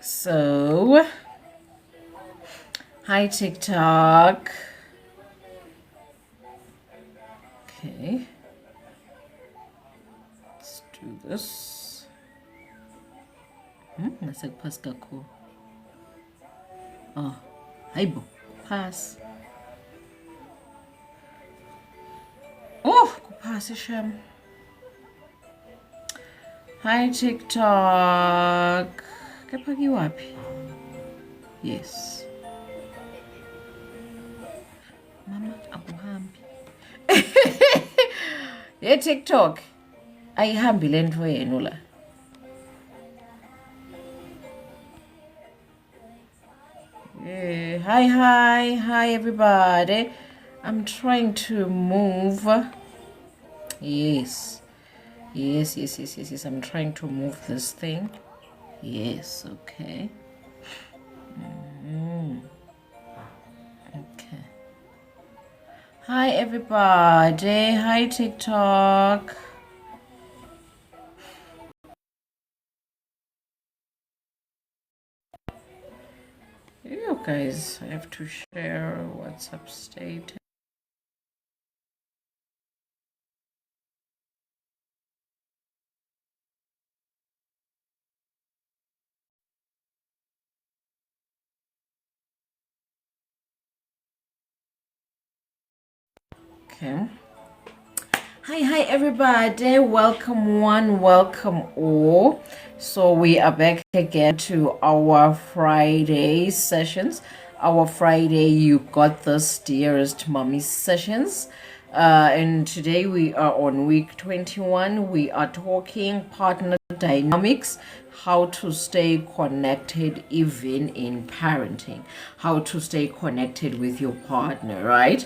So, hi TikTok. Okay, let's do this. Nasekuphasi kakhulu. Oh, hayibo, pass. Oh, kuphasi shem. Hi TikTok. Kaphakiwaphi? Yes. Mama akuhambi. Ye TikTok. Ayihambi le nto yenu la. Hi everybody. I'm trying to move. Yes. I'm trying to move this thing. Yes, okay. Okay. Hi everybody. Hi TikTok. You guys, I have to share WhatsApp status. Okay. Hi everybody, welcome one, welcome all. So we are back again to our Friday sessions, our Friday You Got This Dearest Mommy sessions. And today we are on week 21. We are talking partner dynamics, how to stay connected even in parenting, how to stay connected with your partner, right?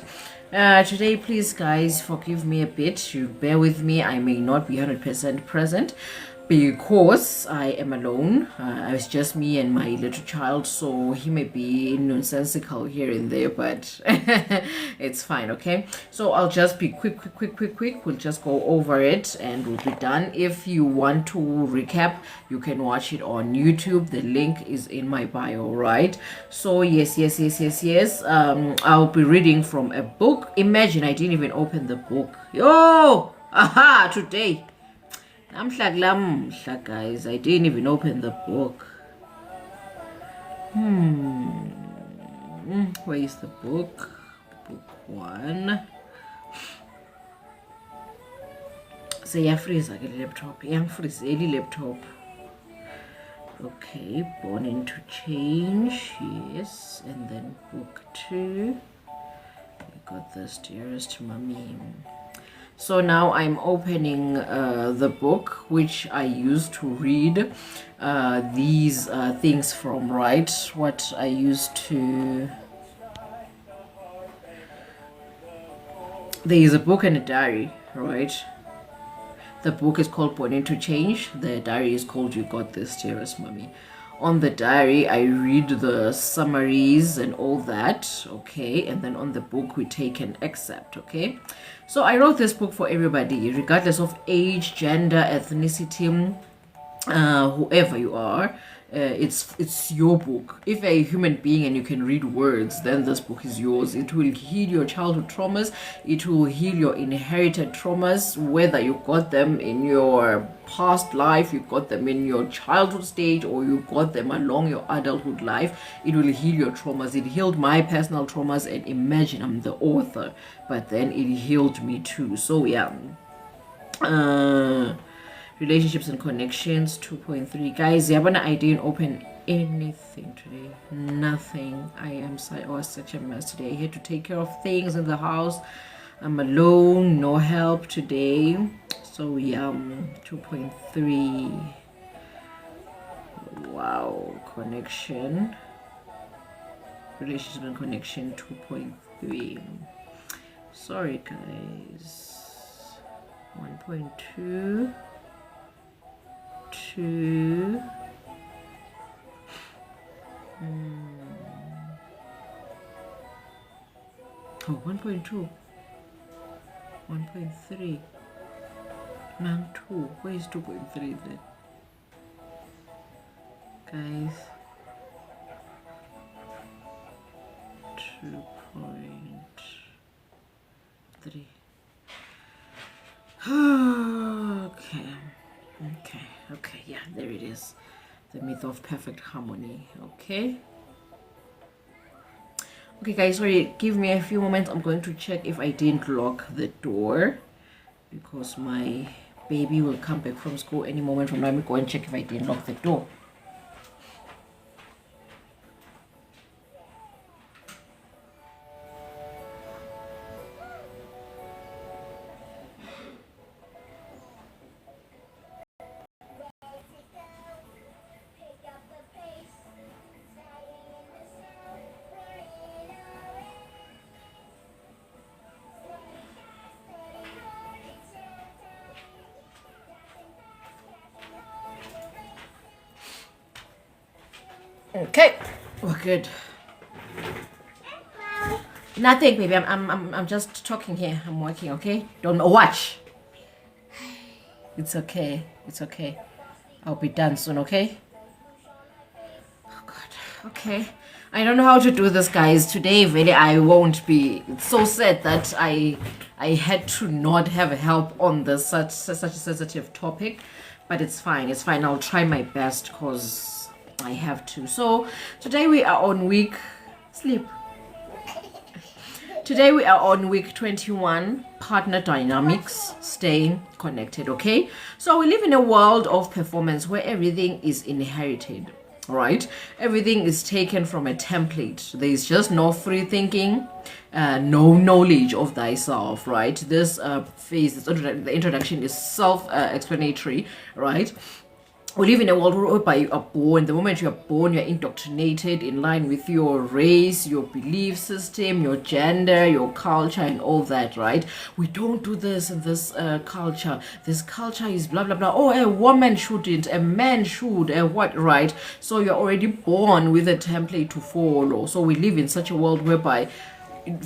Today, please guys, forgive me a bit. You bear with me. I may not be 100% present because I am alone. It's just me and my little child, so he may be nonsensical here and there, but it's fine, okay? So I'll just be quick. We'll just go over it and we'll be done. If you want to recap, you can watch it on YouTube. The link is in my bio, right? So yes. I'll be reading from a book. Imagine I didn't even open the book. Yo! Aha! Today. Namhla guys, I didn't even open the book. Where is the book? Book one. Seyafreeza ke laptop. Iyangifreezela laptop. Okay, Born into Change, yes, and then book two. We got This Dearest Mommy. So now I'm opening the book which I used to read these things from, right? What I used to... There is a book and a diary, right? The book is called Born into Change. The diary is called You Got This Dearest Mommy. On the diary, I read the summaries and all that, okay? And then on the book, we take an excerpt, okay? So I wrote this book for everybody, regardless of age, gender, ethnicity, whoever you are. It's your book. If you're a human being and you can read words, then this book is yours. It will heal your childhood traumas. It will heal your inherited traumas, whether you got them in your past life, you got them in your childhood stage, or you got them along your adulthood life. It will heal your traumas. It healed my personal traumas, and imagine I'm the author, but then it healed me too. So yeah. Relationships and Connections 2.3. Guys, yabona, I didn't open anything today. Nothing. I was such a mess today. I had to take care of things in the house. I'm alone, no help today. So yeah, 2.3. Wow. Connection. Relationship and Connection 2.3. Sorry guys. 1.2. 2. Oh, 1.2. 1.3. Nang 2. Where is 2.3 then? Guys, 2.3. Okay, yeah, there it is. The myth of perfect harmony. Okay, guys, sorry, give me a few moments. I'm going to check if I didn't lock the door, because my baby will come back from school any moment from now. Let me go and check if I didn't lock the door. Okay, we're good. Nothing, baby. I'm just talking here. I'm working. Okay, don't watch. It's okay. It's okay. I'll be done soon. Okay. Oh God. Okay. I don't know how to do this, guys. Today, really, I won't be. It's so sad that I had to not have help on this such a sensitive topic, but it's fine. It's fine. I'll try my best because I have to. So today we are on week sleep. Today we are on week 21, partner dynamics, staying connected. Okay, so we live in a world of performance where everything is inherited, right? Everything is taken from a template. There is just no free thinking, no knowledge of thyself, right? This phase, the introduction is self-explanatory, right? We live in a world whereby you are born. The moment you are born, you are indoctrinated in line with your race, your belief system, your gender, your culture, and all that, right? We don't do this in this culture. This culture is blah, blah, blah. Oh, a woman shouldn't, a man should, what, right? So you're already born with a template to follow. So we live in such a world whereby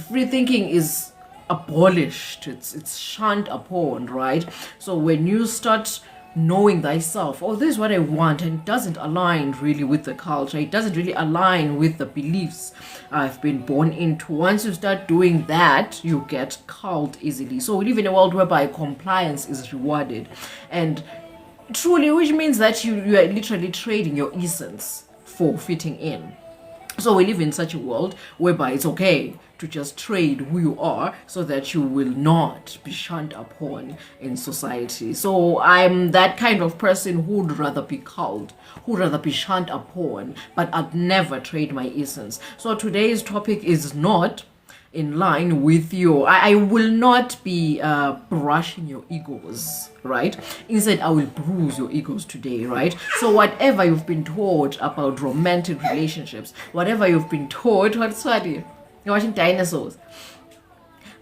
free thinking is abolished. It's shunned upon, right? So when you start knowing thyself, oh, this is what I want, and it doesn't align really with the culture, it doesn't really align with the beliefs I've been born into. Once you start doing that, you get cowed easily. So we live in a world whereby compliance is rewarded, and truly, which means that you are literally trading your essence for fitting in. So we live in such a world whereby it's okay to just trade who you are so that you will not be shunned upon in society. So I'm that kind of person who'd rather be called, who'd rather be shunned upon, but I'd never trade my essence. So today's topic is not in line with your, I will not be brushing your egos, right? Instead, I will bruise your egos today, right? So whatever you've been taught about romantic relationships, whatever you've been taught, what's funny? You're watching dinosaurs.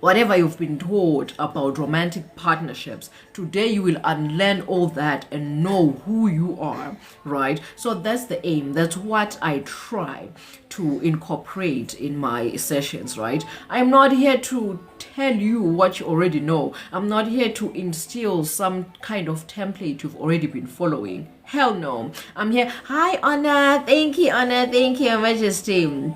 Whatever you've been taught about romantic partnerships, today you will unlearn all that and know who you are, right? So that's the aim. That's what I try to incorporate in my sessions, right? I'm not here to tell you what you already know. I'm not here to instill some kind of template you've already been following. Hell no. I'm here. Hi, Anna. Thank you, Anna. Thank you, Your Majesty.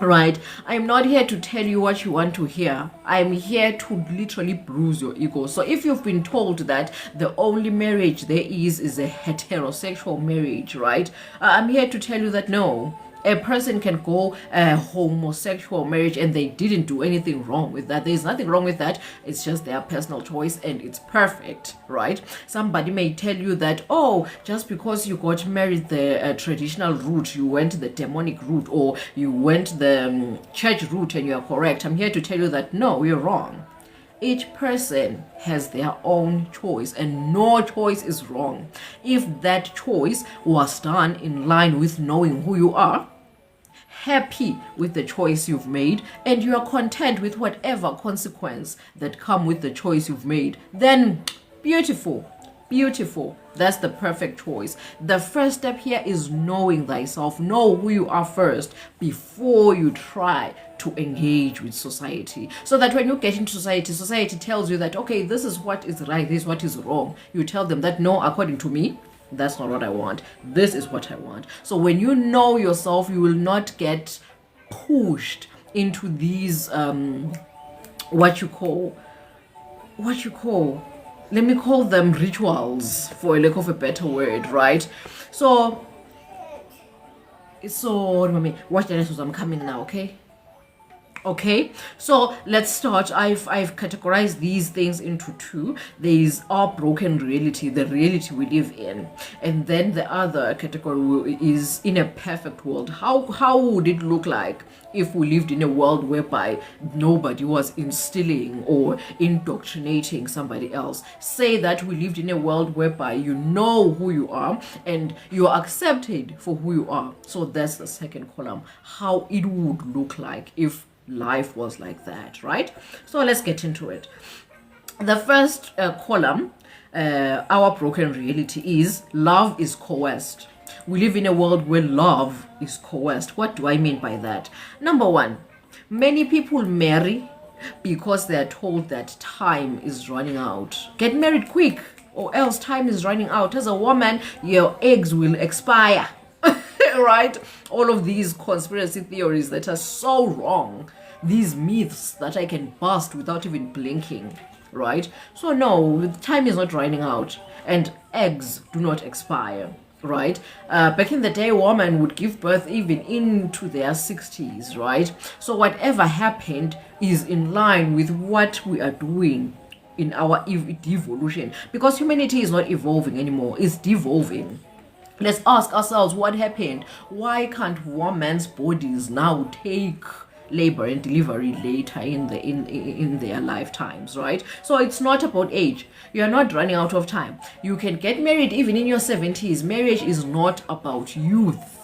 Right, I'm not here to tell you what you want to hear. I'm here to literally bruise your ego. So if you've been told that the only marriage there is a heterosexual marriage, right? I'm here to tell you that no, a person can go a homosexual marriage and they didn't do anything wrong with that. There's nothing wrong with that. It's just their personal choice and it's perfect, right? Somebody may tell you that, oh, just because you got married the traditional route, you went the demonic route, or you went the church route, and you are correct. I'm here to tell you that no, you're wrong. Each person has their own choice and no choice is wrong. If that choice was done in line with knowing who you are, happy with the choice you've made, and you are content with whatever consequence that come with the choice you've made, then beautiful. Beautiful. That's the perfect choice. The first step here is knowing thyself. Know who you are first before you try to engage with society. So that when you get into society, society tells you that, okay, this is what is right, this is what is wrong. You tell them that, no, according to me, that's not what I want. This is what I want. So when you know yourself, you will not get pushed into these what you call, let me call them rituals, for a lack of a better word, right? So watch the rest. I'm coming now, okay? Okay, so let's start. I've categorized these things into two. There is our broken reality, the reality we live in, and then the other category is in a perfect world. How would it look like if we lived in a world whereby nobody was instilling or indoctrinating somebody else? Say that we lived in a world whereby you know who you are and you are accepted for who you are. So that's the second column. How it would look like if life was like that, right? So let's get into it. The first column, our broken reality, is love is coerced. We live in a world where love is coerced. What do I mean by that? Number one, many people marry because they're told that time is running out. Get married quick or else time is running out. As a woman, your eggs will expire. Right? All of these conspiracy theories that are so wrong, these myths that I can bust without even blinking, right? So no, time is not running out and eggs do not expire, right? Back in the day, women would give birth even into their 60s, right? So whatever happened is in line with what we are doing in our devolution, because humanity is not evolving anymore, it's devolving. Let's ask ourselves what happened. Why can't women's bodies now take labor and delivery later in their lifetimes, right? So it's not about age. You are not running out of time. You can get married even in your 70s. Marriage is not about youth.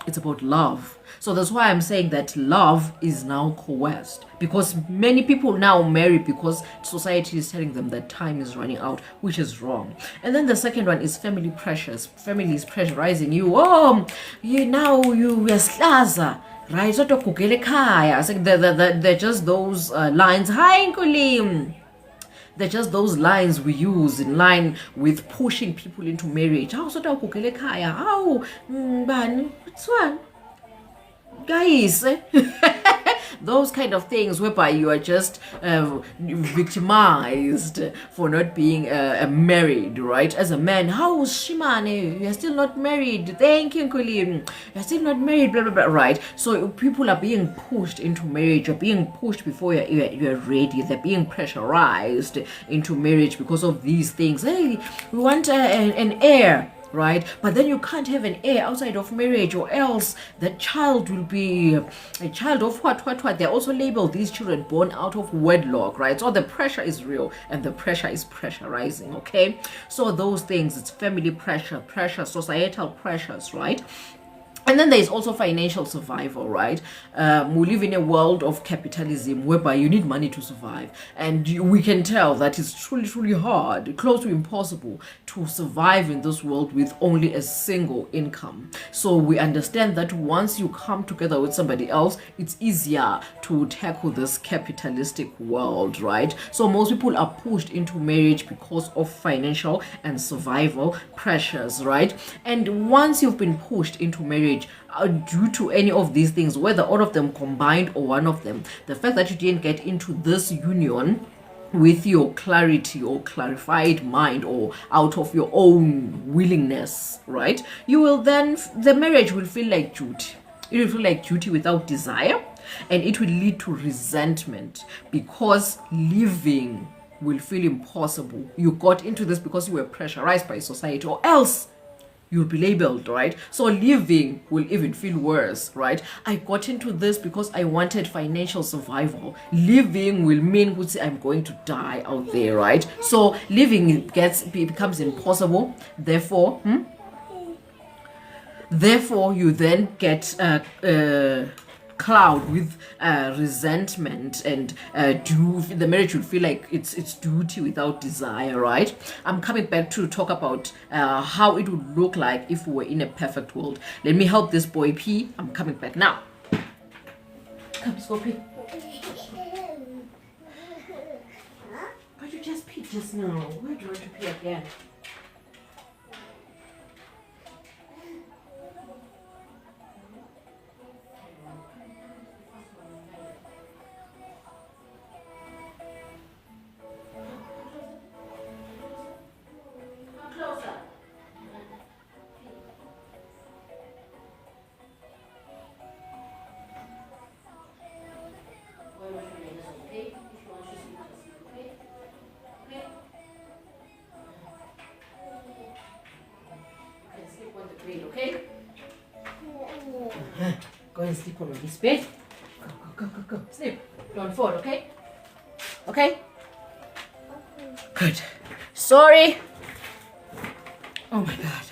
It's about love. So that's why I'm saying that love is now coerced, because many people now marry because society is telling them that time is running out, which is wrong. And then the second one is family pressures. Family is pressurizing you. Oh, you now you yaslaza, right? So they're just those lines. Hi, Nkulim. They're just those lines we use in line with pushing people into marriage. How so how bani? What's one? Guys, those kind of things whereby you are just victimized for not being married, right? As a man, how shimane, you're still not married, thank you, Nkulim, you're still not married, blah blah blah, right? So people are being pushed into marriage, you're being pushed before you're ready, they're being pressurized into marriage because of these things. Hey, we want an heir, right? But then you can't have an heir outside of marriage, or else the child will be a child of what. They also label these children born out of wedlock, right? So the pressure is real and the pressure is pressurizing, okay? So those things, it's family pressure, societal pressures, right? And then there's also financial survival, right? We live in a world of capitalism whereby you need money to survive. And we can tell that it's truly hard, close to impossible, to survive in this world with only a single income. So we understand that once you come together with somebody else, it's easier to tackle this capitalistic world, right? So most people are pushed into marriage because of financial and survival pressures, right? And once you've been pushed into marriage, due to any of these things, whether all of them combined or one of them, the fact that you didn't get into this union with your clarity or clarified mind or out of your own willingness, right? You will then, the marriage will feel like duty. It will feel like duty without desire, and it will lead to resentment because living will feel impossible. You got into this because you were pressurized by society, or else you'll be labeled, right? So living will even feel worse, right? I got into this because I wanted financial survival. Living will mean I'm going to die out there, right? So living becomes impossible. Therefore, you then get cloud with resentment, and the marriage will feel like it's duty without desire, right? I'm coming back to talk about how it would look like if we were in a perfect world. Let me help this boy pee. I'm coming back now. Come, let's go pee. But you just peed just now. Why do you want to pee again? Go and sleep on this bed. Go. Sleep. Don't fall, okay? Okay? Good. Sorry. Oh my God.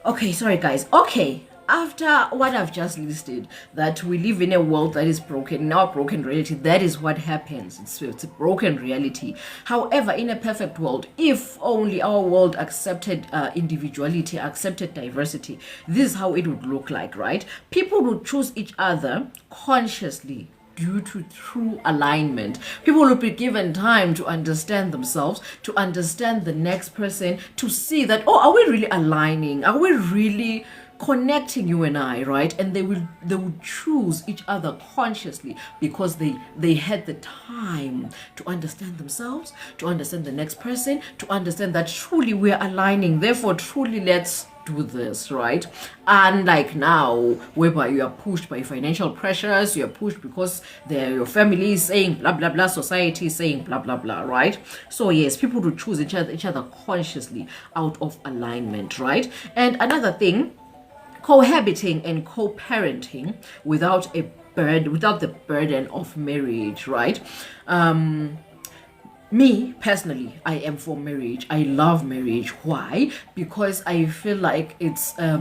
Okay, sorry guys. Okay. After what I've just listed, that we live in a world that is broken, in our broken reality, that is what happens. It's a broken reality. However, in a perfect world, if only our world accepted individuality, accepted diversity, this is how it would look like, right? People would choose each other consciously due to true alignment. People will be given time to understand themselves, to understand the next person, to see that, oh, are we really aligning? Are we really connecting, you and I, right? And they would choose each other consciously because they had the time to understand themselves, to understand the next person, to understand that truly we're aligning. Therefore, truly let's do this, right? Unlike now, whereby you are pushed by financial pressures, you are pushed because your family is saying blah blah blah, society is saying blah blah blah, right? So yes, people would choose each other consciously out of alignment, right? And another thing, cohabiting and co-parenting without the burden of marriage, right? Me personally, I am for marriage. I love marriage. Why? Because I feel like it's a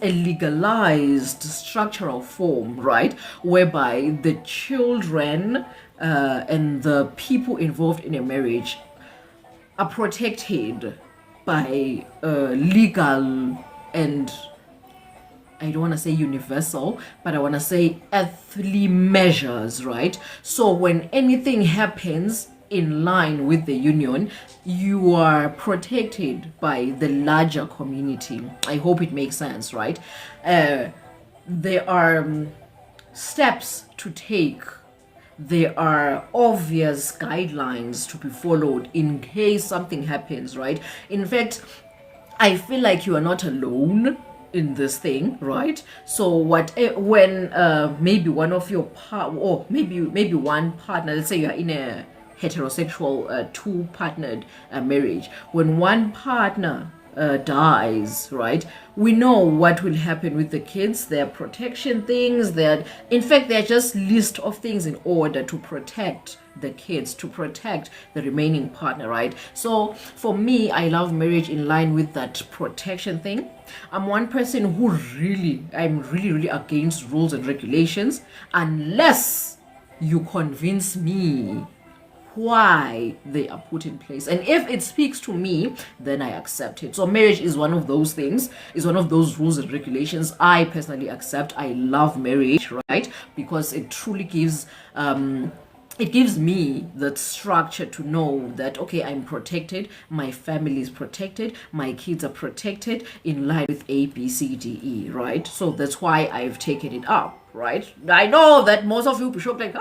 legalized structural form, right? Whereby the children and the people involved in a marriage are protected by legal and, I don't want to say universal, but I want to say earthly measures, right? So when anything happens in line with the union, you are protected by the larger community. I hope it makes sense, right? There are steps to take. There are obvious guidelines to be followed in case something happens, right? In fact, I feel like you are not alone in this thing, right? So when maybe one of your or maybe one partner, let's say you are in a heterosexual two-partnered marriage, when one partner dies, right, we know what will happen with the kids. There are protection things, in fact there are just list of things in order to protect the kids, to protect the remaining partner, right? So for me, I love marriage in line with that protection thing. I'm one person who I'm really against rules and regulations unless you convince me why they are put in place, and if it speaks to me, then I accept it. So marriage is one of those things, is one of those rules and regulations I personally accept. I love marriage, right? Because it truly gives it gives me that structure to know that, okay, I'm protected, my family is protected, my kids are protected in line with A, B, C, D, E, right? So that's why I've taken it up, right? I know that most of you will be shocked, like,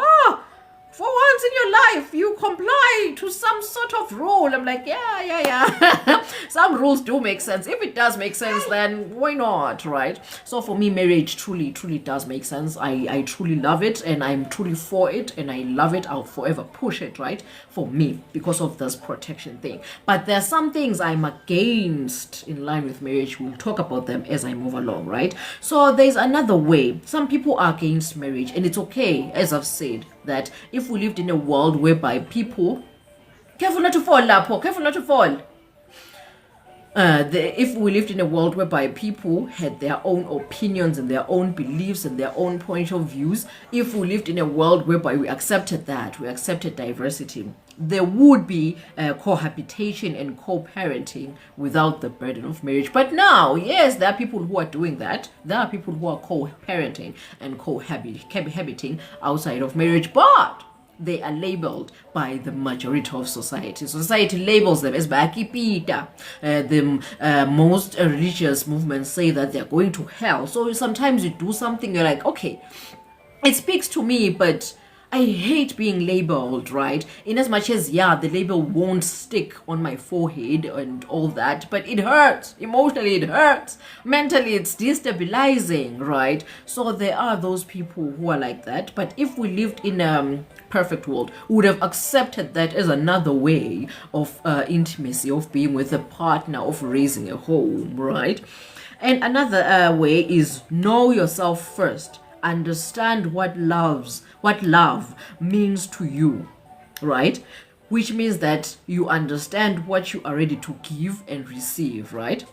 for once in your life, you comply to some sort of rule. I'm like, yeah. Some rules do make sense. If it does make sense, then why not, right? So for me, marriage truly does make sense. I truly love it, and I'm truly for it, and I love it. I'll forever push it, right? For me, because of this protection thing. But there are some things I'm against in line with marriage. We'll talk about them as I move along, right? So there's another way. Some people are against marriage, and it's okay, as I've said, that if we lived in a world whereby people, careful not to fall, Lapo, careful not to fall. If we lived in a world whereby people had their own opinions and their own beliefs and their own point of views, if we lived in a world whereby we accepted that, we accepted diversity, there would be cohabitation and co-parenting without the burden of marriage. But now, yes, there are people who are doing that. There are people who are co-parenting and cohabiting outside of marriage, but they are labeled by the majority of society. Society labels them as bakipita. The most religious movements say that they're going to hell. So sometimes you do something, you're like, okay, it speaks to me, but I hate being labeled, right? In as much as, yeah, the label won't stick on my forehead and all that, but it hurts. Emotionally, it hurts. Mentally, it's destabilizing, right? So there are those people who are like that. But if we lived in a perfect world, we would have accepted that as another way of intimacy, of being with a partner, of raising a home, right? And another way is know yourself first. Understand what love means to you, right? Which means that you understand what you are ready to give and receive, right?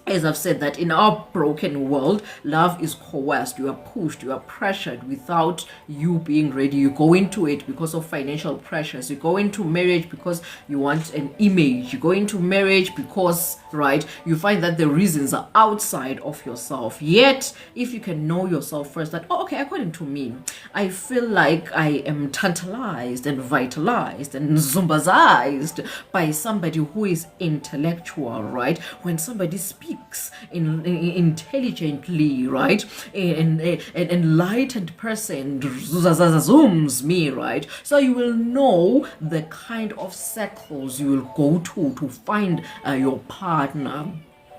As I've said, that in our broken world, love is coerced. You are pushed, you are pressured without you being ready. You go into it because of financial pressures. You go into marriage because you want an image. You go into marriage because, right, you find that the reasons are outside of yourself. Yet, if you can know yourself first, that, oh, okay, according to me, I feel like I am tantalized and vitalized and zumbazized by somebody who is intellectual, right? When somebody speaks intelligently, right? An enlightened person zooms me, right? So you will know the kind of circles you will go to find your partner,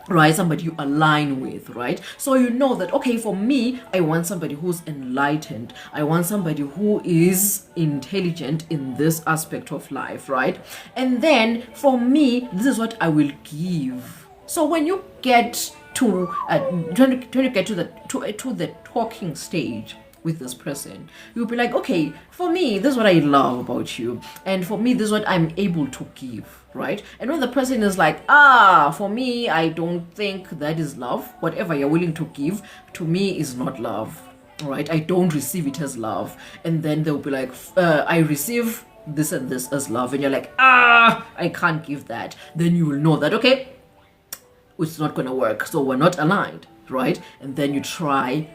right? Somebody you align with, right? So you know that, okay, for me, I want somebody who's enlightened. I want somebody who is intelligent in this aspect of life, right? And then for me, this is what I will give. So when you get to when you get to the talking stage with this person, you'll be like, okay, for me, this is what I love about you, and for me, this is what I'm able to give, right? And when the person is like, for me, I don't think that is love. Whatever you're willing to give to me is not love, right? I don't receive it as love. And then they'll be like, I receive this and this as love, and you're like, I can't give that. Then you will know that, okay, it's not going to work, so we're not aligned, right? And then you try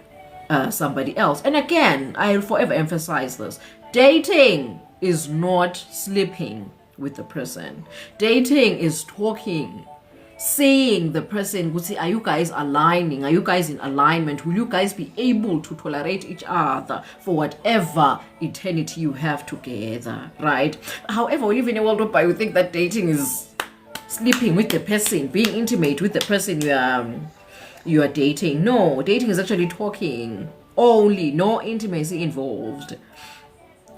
somebody else. And again, I'll forever emphasize this: dating is not sleeping with the person. Dating is talking, seeing the person, would say, are you guys aligning? Are you guys in alignment? Will you guys be able to tolerate each other for whatever eternity you have together, right? However, we live in a world whereby we think that dating is sleeping with the person, being intimate with the person you are dating. No, dating is actually talking only, no intimacy involved,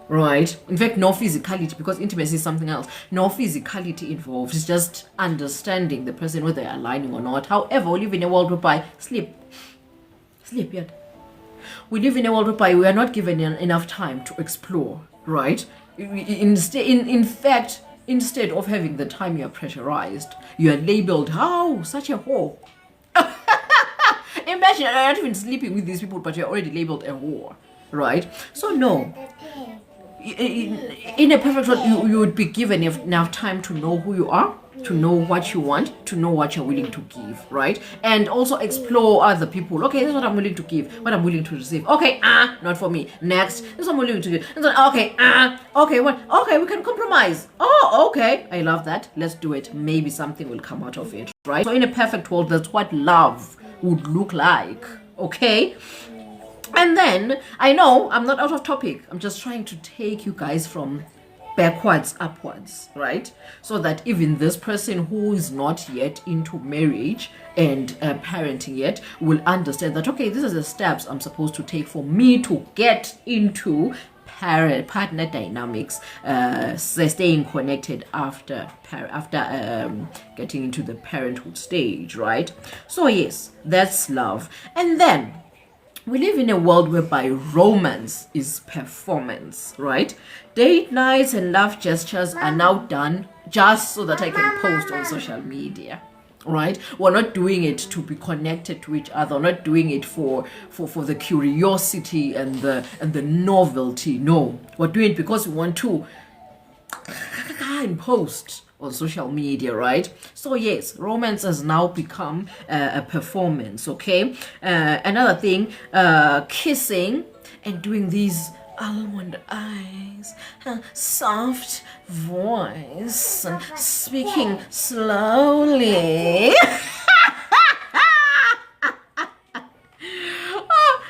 right? In fact, no physicality, because intimacy is something else. No physicality involved. It's just understanding the person, whether they're aligning or not. However, we live in a world whereby sleep yet. We live in a world whereby we are not given enough time to explore, right? In fact, instead of having the time, you're pressurized. You are labeled, such a whore. Imagine you're not even sleeping with these people, but you're already labeled a whore, right? So no. In a perfect world, you would be given enough time to know who you are, to know what you want, to know what you're willing to give, right? And also explore other people. Okay, this is what I'm willing to give, what I'm willing to receive. Okay, not for me. Next, this is what I'm willing to give. And then, okay, we can compromise. Oh, okay, I love that. Let's do it. Maybe something will come out of it, right? So in a perfect world, that's what love would look like, okay? And then, I know I'm not out of topic. I'm just trying to take you guys from backwards upwards, right? So that even this person who is not yet into marriage and parenting yet will understand that, okay, these are the steps I'm supposed to take for me to get into partner dynamics, staying connected after getting into the parenthood stage, right? So yes, that's love. And then we live in a world whereby romance is performance, right? Date nights and love gestures are now done just so that I can post on social media, right? We're not doing it to be connected to each other. We're not doing it for the curiosity and the novelty. No, we're doing it because we want to post on social media, right? So yes, romance has now become a performance, okay? Another thing, kissing and doing these almond eyes, soft voice, and speaking slowly.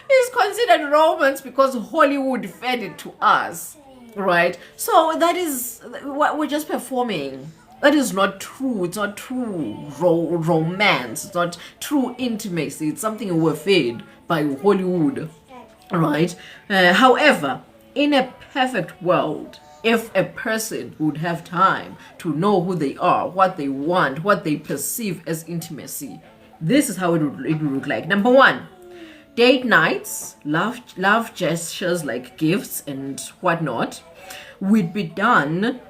It's considered romance because Hollywood fed it to us, right? So that is what we're just performing. That is not true. It's not true romance. It's not true intimacy. It's something we're fed by Hollywood, right? However, in a perfect world, if a person would have time to know who they are, what they want, what they perceive as intimacy, this is how it would look like. Number one, date nights, love gestures like gifts and whatnot would be done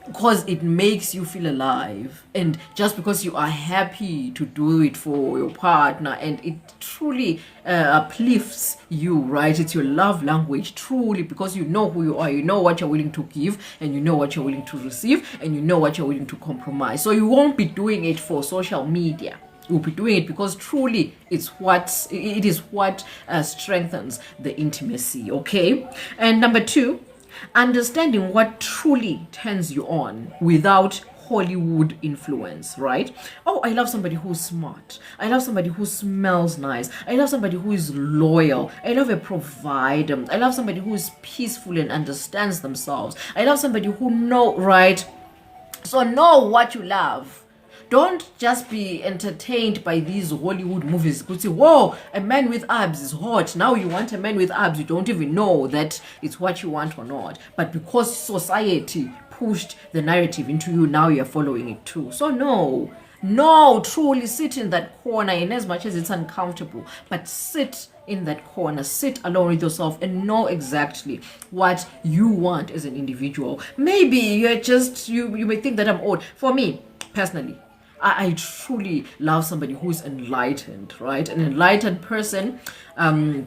because it makes you feel alive, and just because you are happy to do it for your partner, and it truly uplifts you, right? It's your love language, truly, because you know who you are, you know what you're willing to give, and you know what you're willing to receive, and you know what you're willing to compromise. So you won't be doing it for social media. You'll be doing it because truly it is what strengthens the intimacy. Okay. And number two, understanding what truly turns you on without Hollywood influence, right? Oh, I love somebody who's smart. I love somebody who smells nice. I love somebody who is loyal. I love a provider. I love somebody who is peaceful and understands themselves. I love somebody who right? So know what you love. Don't just be entertained by these Hollywood movies. You say, whoa, a man with abs is hot. Now you want a man with abs. You don't even know that it's what you want or not. But because society pushed the narrative into you, now you're following it too. So no, truly sit in that corner, in as much as it's uncomfortable. But sit in that corner, sit alone with yourself and know exactly what you want as an individual. Maybe you're just, you may think that I'm old. For me, personally, I truly love somebody who's enlightened, right? An enlightened person. There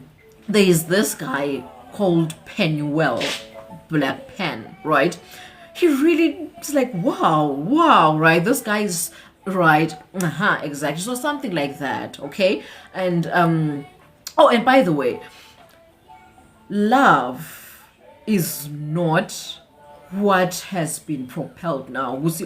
is this guy called Penuel, Black Pen, right? He really is like, wow, right? This guy is right. Exactly. So something like that, okay? And oh, and by the way, love is not what has been propelled now. We see,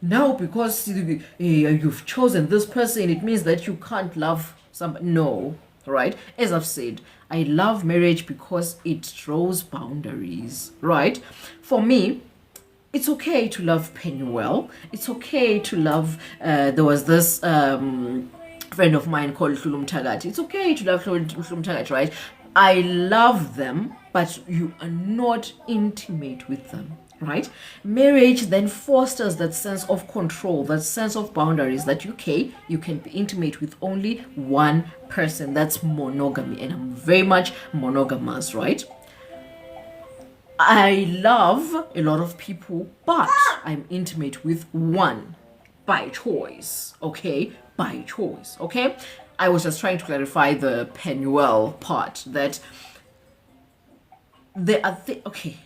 now because you've chosen this person, it means that you can't love somebody. No, right? As I've said, I love marriage because it draws boundaries, right? For me, it's okay to love Penuel. It's okay to love, there was this friend of mine called Hlulum Tagat. It's okay to love Hlulum Tagat, right? I love them, but you are not intimate with them, right? Marriage then fosters that sense of control, that sense of boundaries, that you can be intimate with only one person. That's monogamy, and I'm very much monogamous, right? I love a lot of people, but I'm intimate with one by choice, okay? By choice, okay? I was just trying to clarify the Penuel part, that there are okay.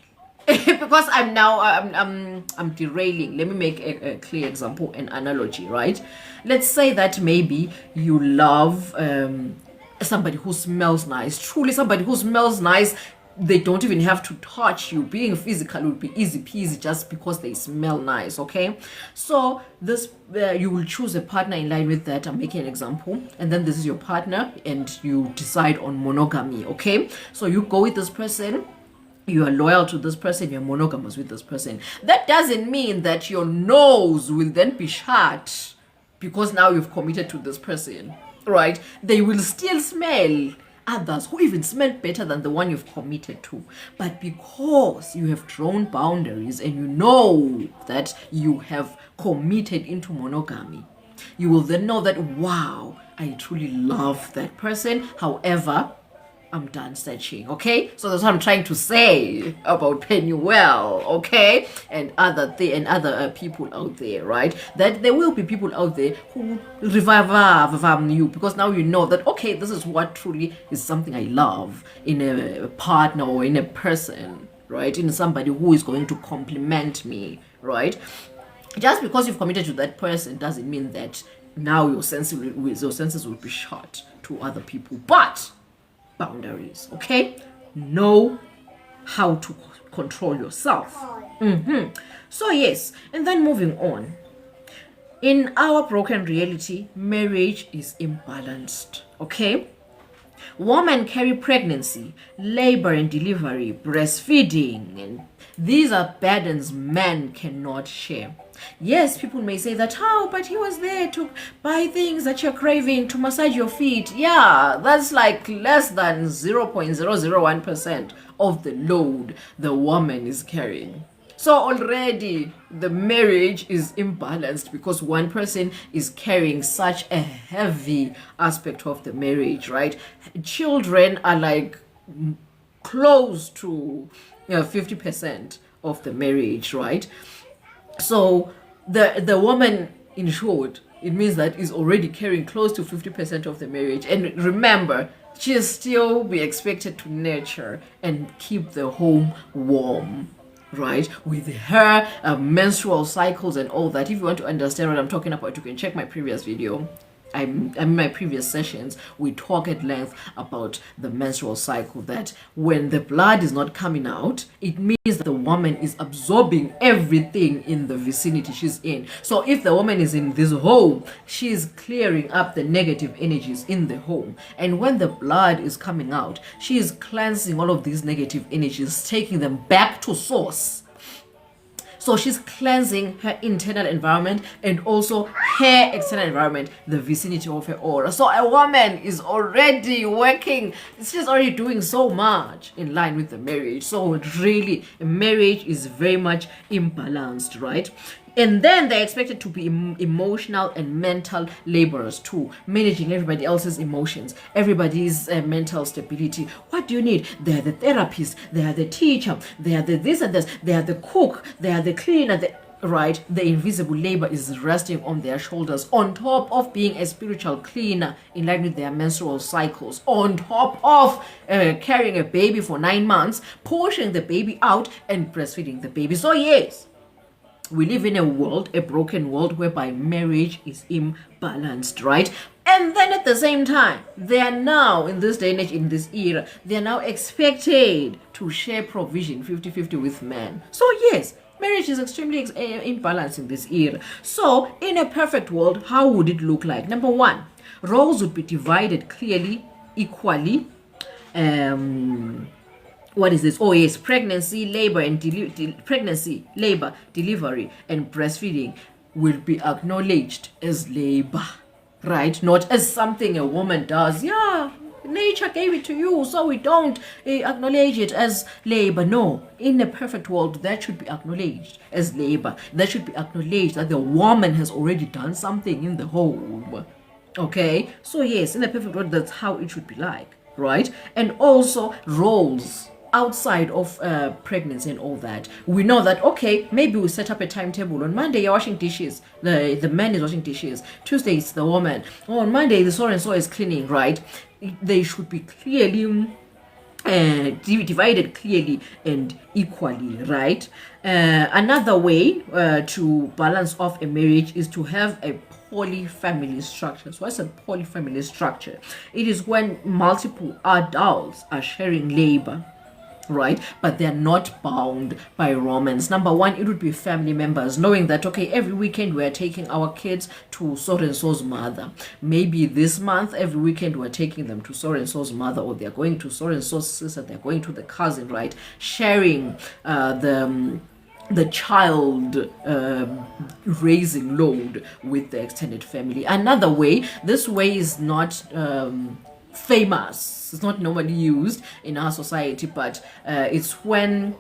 Because I'm derailing. Let me make a clear example, an analogy, right? Let's say that maybe you love somebody who smells nice. Truly, somebody who smells nice. They don't even have to touch you. Being physical would be easy peasy just because they smell nice, okay? So this you will choose a partner in line with that. I'm making an example, and then this is your partner, and you decide on monogamy, okay? So you go with this person. You are loyal to this person, you're monogamous with this person. That doesn't mean that your nose will then be shut because now you've committed to this person, right? They will still smell others who even smell better than the one you've committed to. But because you have drawn boundaries and you know that you have committed into monogamy, you will then know that, wow, I truly love that person. However, I'm done searching, okay? So that's what I'm trying to say about Penuel, okay? And other people out there, right? That there will be people out there who revive you because now you know that, okay, this is what truly is something I love in a partner or in a person, right? In somebody who is going to compliment me, right? Just because you've committed to that person doesn't mean that now your senses will be shut to other people. But boundaries, okay? Know how to control yourself. So yes, and then moving on. In our broken reality, marriage is imbalanced, okay? Women carry pregnancy, labor and delivery, breastfeeding, and these are burdens men cannot share. Yes, people may say that, but he was there to buy things that you're craving, to massage your feet. Yeah, that's like less than 0.001% of the load the woman is carrying. So already the marriage is imbalanced because one person is carrying such a heavy aspect of the marriage, right? Children are like close to 50% of the marriage, right? So the woman, in short, it means that is already carrying close to 50% of the marriage. And remember, she'll still be expected to nurture and keep the home warm, right? With her menstrual cycles and all that. If you want to understand what I'm talking about, you can check my previous video. In my previous sessions, we talk at length about the menstrual cycle, that when the blood is not coming out, it means that the woman is absorbing everything in the vicinity she's in. So if the woman is in this home, she is clearing up the negative energies in the home. And when the blood is coming out, she is cleansing all of these negative energies, taking them back to source. So she's cleansing her internal environment and also her external environment, the vicinity of her aura. So a woman is already working, she's already doing so much in line with the marriage. So really, a marriage is very much imbalanced, right? And then they're expected to be emotional and mental laborers too, managing everybody else's emotions, everybody's mental stability. What do you need? They are the therapist, they are the teacher, they are the this and this, they are the cook, they are the cleaner, right? The invisible labor is resting on their shoulders, on top of being a spiritual cleaner in line with their menstrual cycles, on top of carrying a baby for 9 months, pushing the baby out and breastfeeding the baby. So yes, we live in a world, a broken world, whereby marriage is imbalanced, right? And then at the same time, they are now, in this day and age, in this era, they are now expected to share provision 50-50 with men. So yes, marriage is extremely imbalanced in this era. So in a perfect world, how would it look like? Number one, roles would be divided clearly, equally. What is this? Oh yes, pregnancy, labor, and pregnancy, labor, delivery, and breastfeeding will be acknowledged as labor, right? Not as something a woman does. Yeah, nature gave it to you, so we don't acknowledge it as labor. No, in a perfect world, that should be acknowledged as labor. That should be acknowledged that the woman has already done something in the home. Okay, so yes, in a perfect world, that's how it should be like, right? And also roles outside of pregnancy and all that. We know that, okay, maybe we set up a timetable. On Monday, you're washing dishes. The man is washing dishes. Tuesday, it's the woman. On Monday, the so-and-so is cleaning, right? They should be clearly divided clearly and equally, right? Another way to balance off a marriage is to have a polyfamily structure. So what's a polyfamily structure? It is when multiple adults are sharing labor, right? But they're not bound by romance. Number one, it would be family members knowing that, okay, every weekend we're taking our kids to so-and-so's mother. Maybe this month, every weekend we're taking them to so-and-so's mother, or they're going to so-and-so's sister, they're going to the cousin, right? Sharing the child raising load with the extended family. Another way, this way is not famous, it's not normally used in our society, but it's when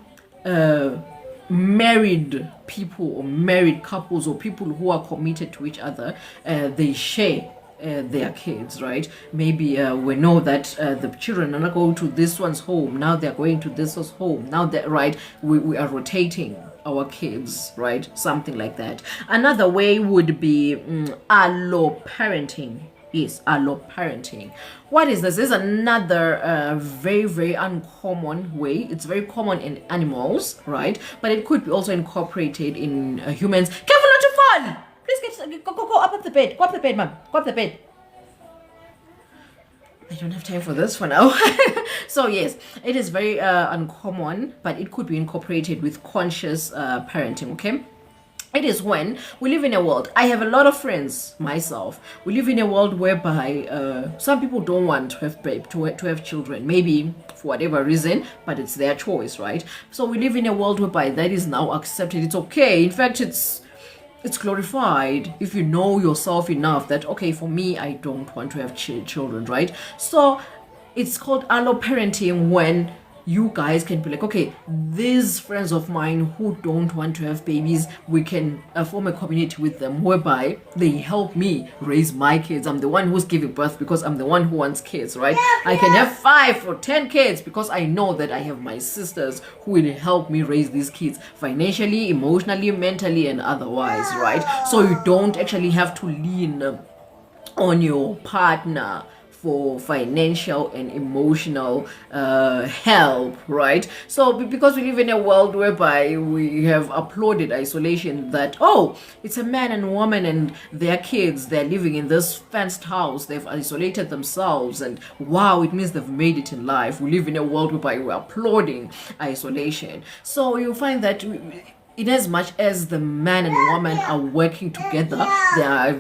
married people or married couples or people who are committed to each other, they share their kids, right? Maybe we know that the children are not going to this one's home, now they're going to this one's home, now that, right, we are rotating our kids, right? Something like that. Another way would be alloparenting. Yes, alloparenting. What is this? This is another very, very uncommon way. It's very common in animals, right? But it could be also incorporated in humans. Careful not to fall! Please go up the bed. Go up the bed, ma'am. Go up the bed. I don't have time for this for now. So yes, it is very uncommon, but it could be incorporated with conscious parenting, okay? It is when we live in a world, I have a lot of friends myself, we live in a world whereby some people don't want to have children, maybe for whatever reason, but it's their choice, right? So we live in a world whereby that is now accepted. It's okay. In fact, it's glorified if you know yourself enough that, okay, for me, I don't want to have children, right? So it's called alloparenting when you guys can be like, okay, these friends of mine who don't want to have babies, we can form a community with them whereby they help me raise my kids. I'm the one who's giving birth because I'm the one who wants kids, right? I can have 5 or 10 kids because I know that I have my sisters who will help me raise these kids financially, emotionally, mentally, and otherwise, right? So you don't actually have to lean on your partner for financial and emotional help, right? So because we live in a world whereby we have applauded isolation, that, oh, it's a man and woman and their kids, they're living in this fenced house, they've isolated themselves, and wow, it means they've made it in life. We live in a world whereby we're applauding isolation. So you find that in as much as the man and woman are working together,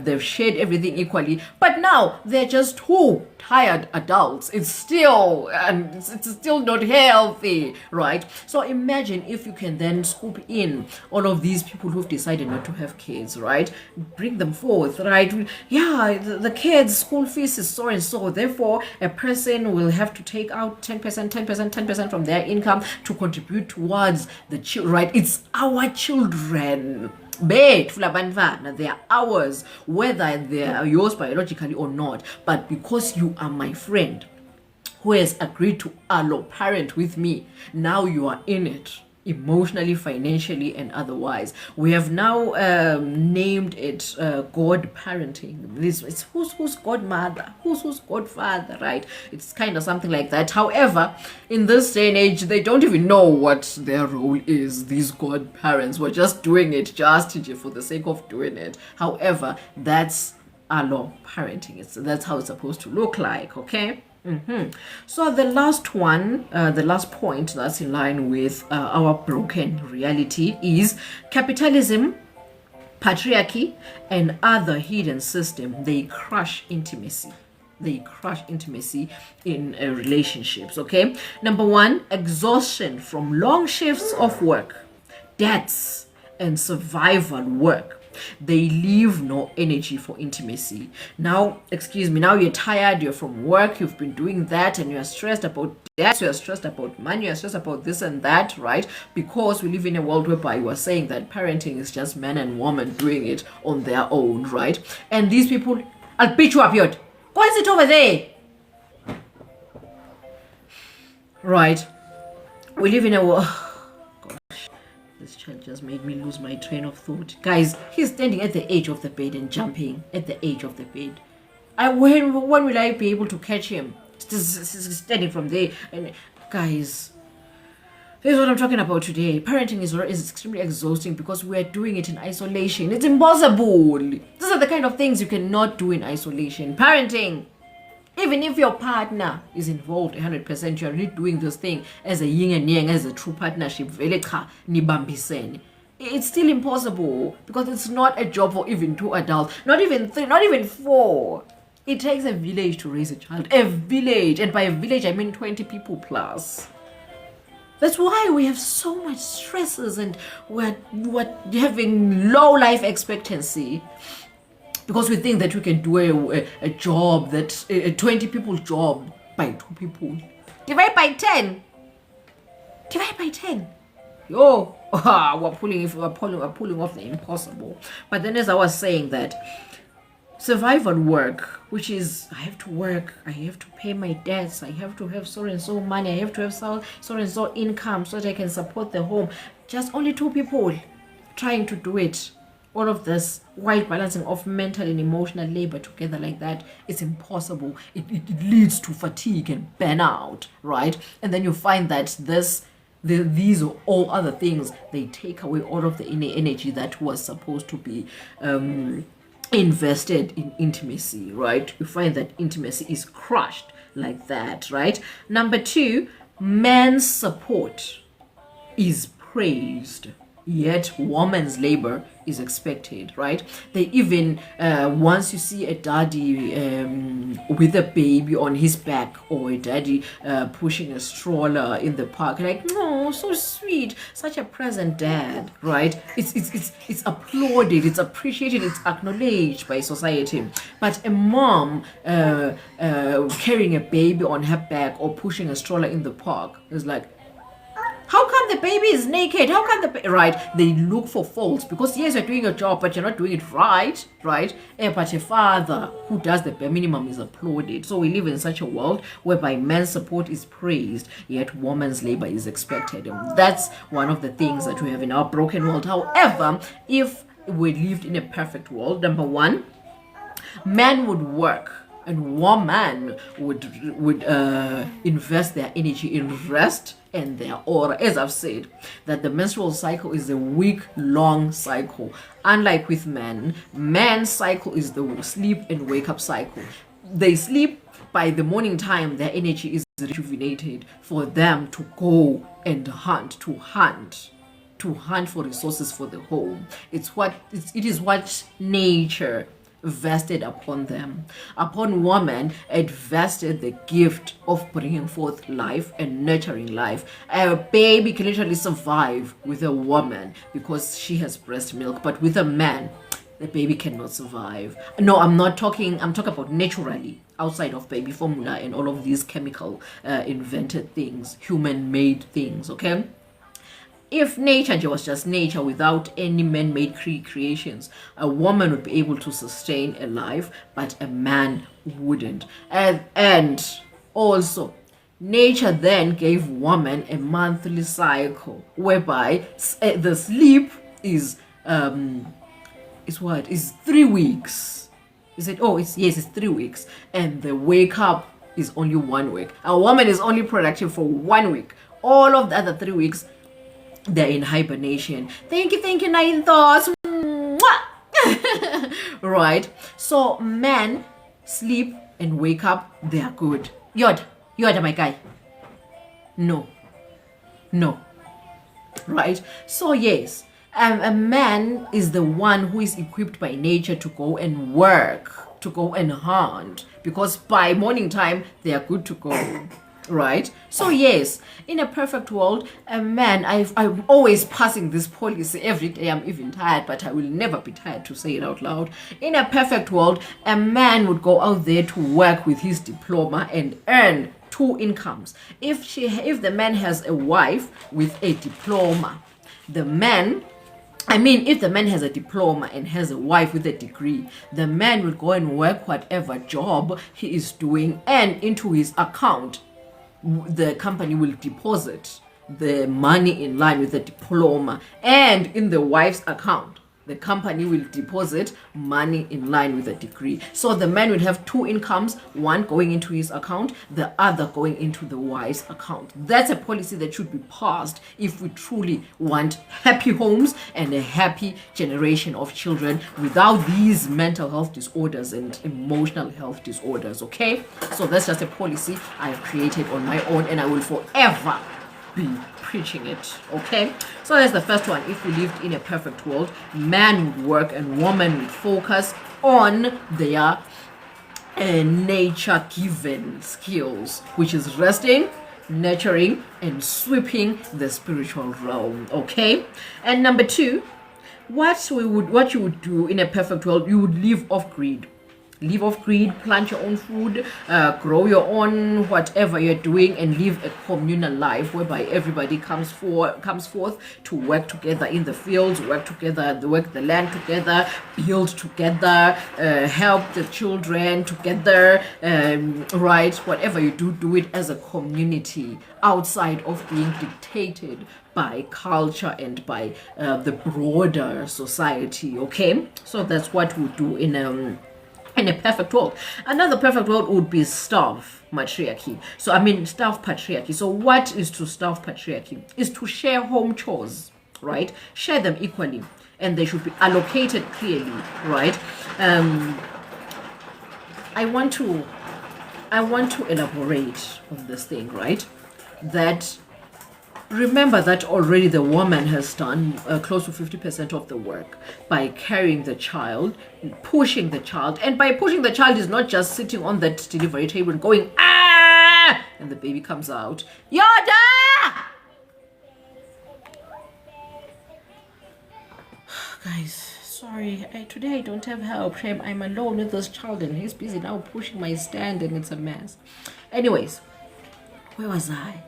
they've shared everything equally, but now they're just two tired adults. It's still not healthy, right? So imagine if you can then scoop in all of these people who've decided not to have kids, right? Bring them forth, right? Yeah, the kids' school fees is so and so, therefore a person will have to take out 10% from their income to contribute towards the children, right? It's our children. They are ours, whether they are yours biologically or not. But because you are my friend who has agreed to parent with me, now you are in it, emotionally, financially, and otherwise. We have now named it God parenting. It's who's godmother, who's godfather, right? It's kind of something like that. However, in this day and age, they don't even know what their role is. These godparents were just doing it just for the sake of doing it. However, that's parenting. That's how it's supposed to look like, okay? So the last one, the last point that's in line with our broken reality is capitalism, patriarchy, and other hidden systems. They crush intimacy. They crush intimacy in relationships, okay? Number 1, exhaustion from long shifts of work, debts, and survival work. They leave no energy for intimacy. Now, now you're tired, you're from work, you've been doing that, and you're stressed about that, you're stressed about money, you're stressed about this and that, right? Because we live in a world whereby you are saying that parenting is just man and woman doing it on their own, right? And these people, I'll beat you up, yod. Go and sit over there. Right? We live in a world. This child just made me lose my train of thought. Guys, he's standing at the edge of the bed and jumping at the edge of the bed. When will I be able to catch him? Standing from there. And guys, this is what I'm talking about today. Parenting is extremely exhausting because we are doing it in isolation. It's impossible. These are the kind of things you cannot do in isolation. Parenting. Even if your partner is involved 100%, you're really doing this thing as a yin and yang, as a true partnership. It's still impossible because it's not a job for even 2 adults, not even 3, not even 4. It takes a village to raise a child. A village. And by a village, I mean 20 people plus. That's why we have so much stresses and we're having low life expectancy. Because we think that we can do a job, that a 20 people job by 2 people. Divide by 10. Divide by 10. Yo, we're pulling off the impossible. But then as I was saying that, survival work, which is I have to work, I have to pay my debts, I have to have so and so money, I have to have so and so income so that I can support the home. Just only 2 people trying to do it. All of this while balancing of mental and emotional labor together like that, it's impossible. It leads to fatigue and burnout, right? And then you find that these or all other things, they take away all of the inner energy that was supposed to be invested in intimacy, right? You find that intimacy is crushed like that, right? Number 2, man's support is praised. yet woman's labor is expected, right? They even once you see a daddy with a baby on his back, or a daddy pushing a stroller in the park, like, no, so sweet, such a present dad, right? It's applauded, it's appreciated, it's acknowledged by society. But a mom carrying a baby on her back or pushing a stroller in the park is like, how come the baby is naked? How come right? They look for faults because yes, you're doing your job, but you're not doing it right, right? But a father who does the bare minimum is applauded. So we live in such a world whereby men's support is praised, yet woman's labor is expected. And that's one of the things that we have in our broken world. However, if we lived in a perfect world, number one, men would work and woman would invest their energy in rest and their aura. As I've said, that the menstrual cycle is a week-long cycle. Unlike with men, man's cycle is the sleep and wake up cycle. They sleep, by the morning time their energy is rejuvenated for them to go and hunt for resources for the home. It is what nature vested upon them. Upon woman, it vested the gift of bringing forth life and nurturing life. A baby can literally survive with a woman because she has breast milk, but with a man, the baby cannot survive. No, I'm talking about naturally, outside of baby formula and all of these chemical invented things, human-made things, okay? If nature was just nature without any man-made creations, a woman would be able to sustain a life, but a man wouldn't. And also, nature then gave woman a monthly cycle whereby the sleep is 3 weeks. Is it? Oh, it's 3 weeks, and the wake up is only 1 week. A woman is only productive for 1 week. All of the other 3 weeks, they're in hibernation. Thank you, Nine Thoughts. Right? So men sleep and wake up, they are good. Yoda, my guy. No. Right? So yes, a man is the one who is equipped by nature to go and work, to go and hunt, because by morning time they are good to go. Right? So yes, in a perfect world, a man, I'm always passing this policy every day. I'm even tired, but I will never be tired to say it out loud. In a perfect world, a man would go out there to work with his diploma and earn 2 incomes. If the man has a wife with a diploma, if the man has a diploma and has a wife with a degree, the man will go and work whatever job he is doing, and into his account the company will deposit the money in line with the diploma, and in the wife's account the company will deposit money in line with the degree. So the man will have 2 incomes, one going into his account, the other going into the wife's account. That's a policy that should be passed if we truly want happy homes and a happy generation of children without these mental health disorders and emotional health disorders, okay? So that's just a policy I've created on my own, and I will forever be preaching it, okay? So that's the first one. If we lived in a perfect world, man would work and woman would focus on their nature-given skills, which is resting, nurturing, and sweeping the spiritual realm, okay? And number 2, what you would do in a perfect world, you would live off greed. Live off greed, plant your own food, grow your own whatever you're doing, and live a communal life whereby everybody comes forth to work together in the fields, work the land together, build together, help the children together, right? Whatever you do it as a community outside of being dictated by culture and by the broader society, okay? So that's what we do in a perfect world. Another perfect world would be starve matriarchy. Starve patriarchy. So what is to starve patriarchy? Is to share home chores, right? Share them equally, and they should be allocated clearly, right? I want to elaborate on this thing, right? That remember that already the woman has done close to 50% of the work by carrying the child, pushing the child. And by pushing the child is not just sitting on that delivery table and going, ah, and the baby comes out. Yoda! Guys, sorry, today I don't have help. I'm alone with this child and he's busy now pushing my stand and it's a mess. Anyways, where was I?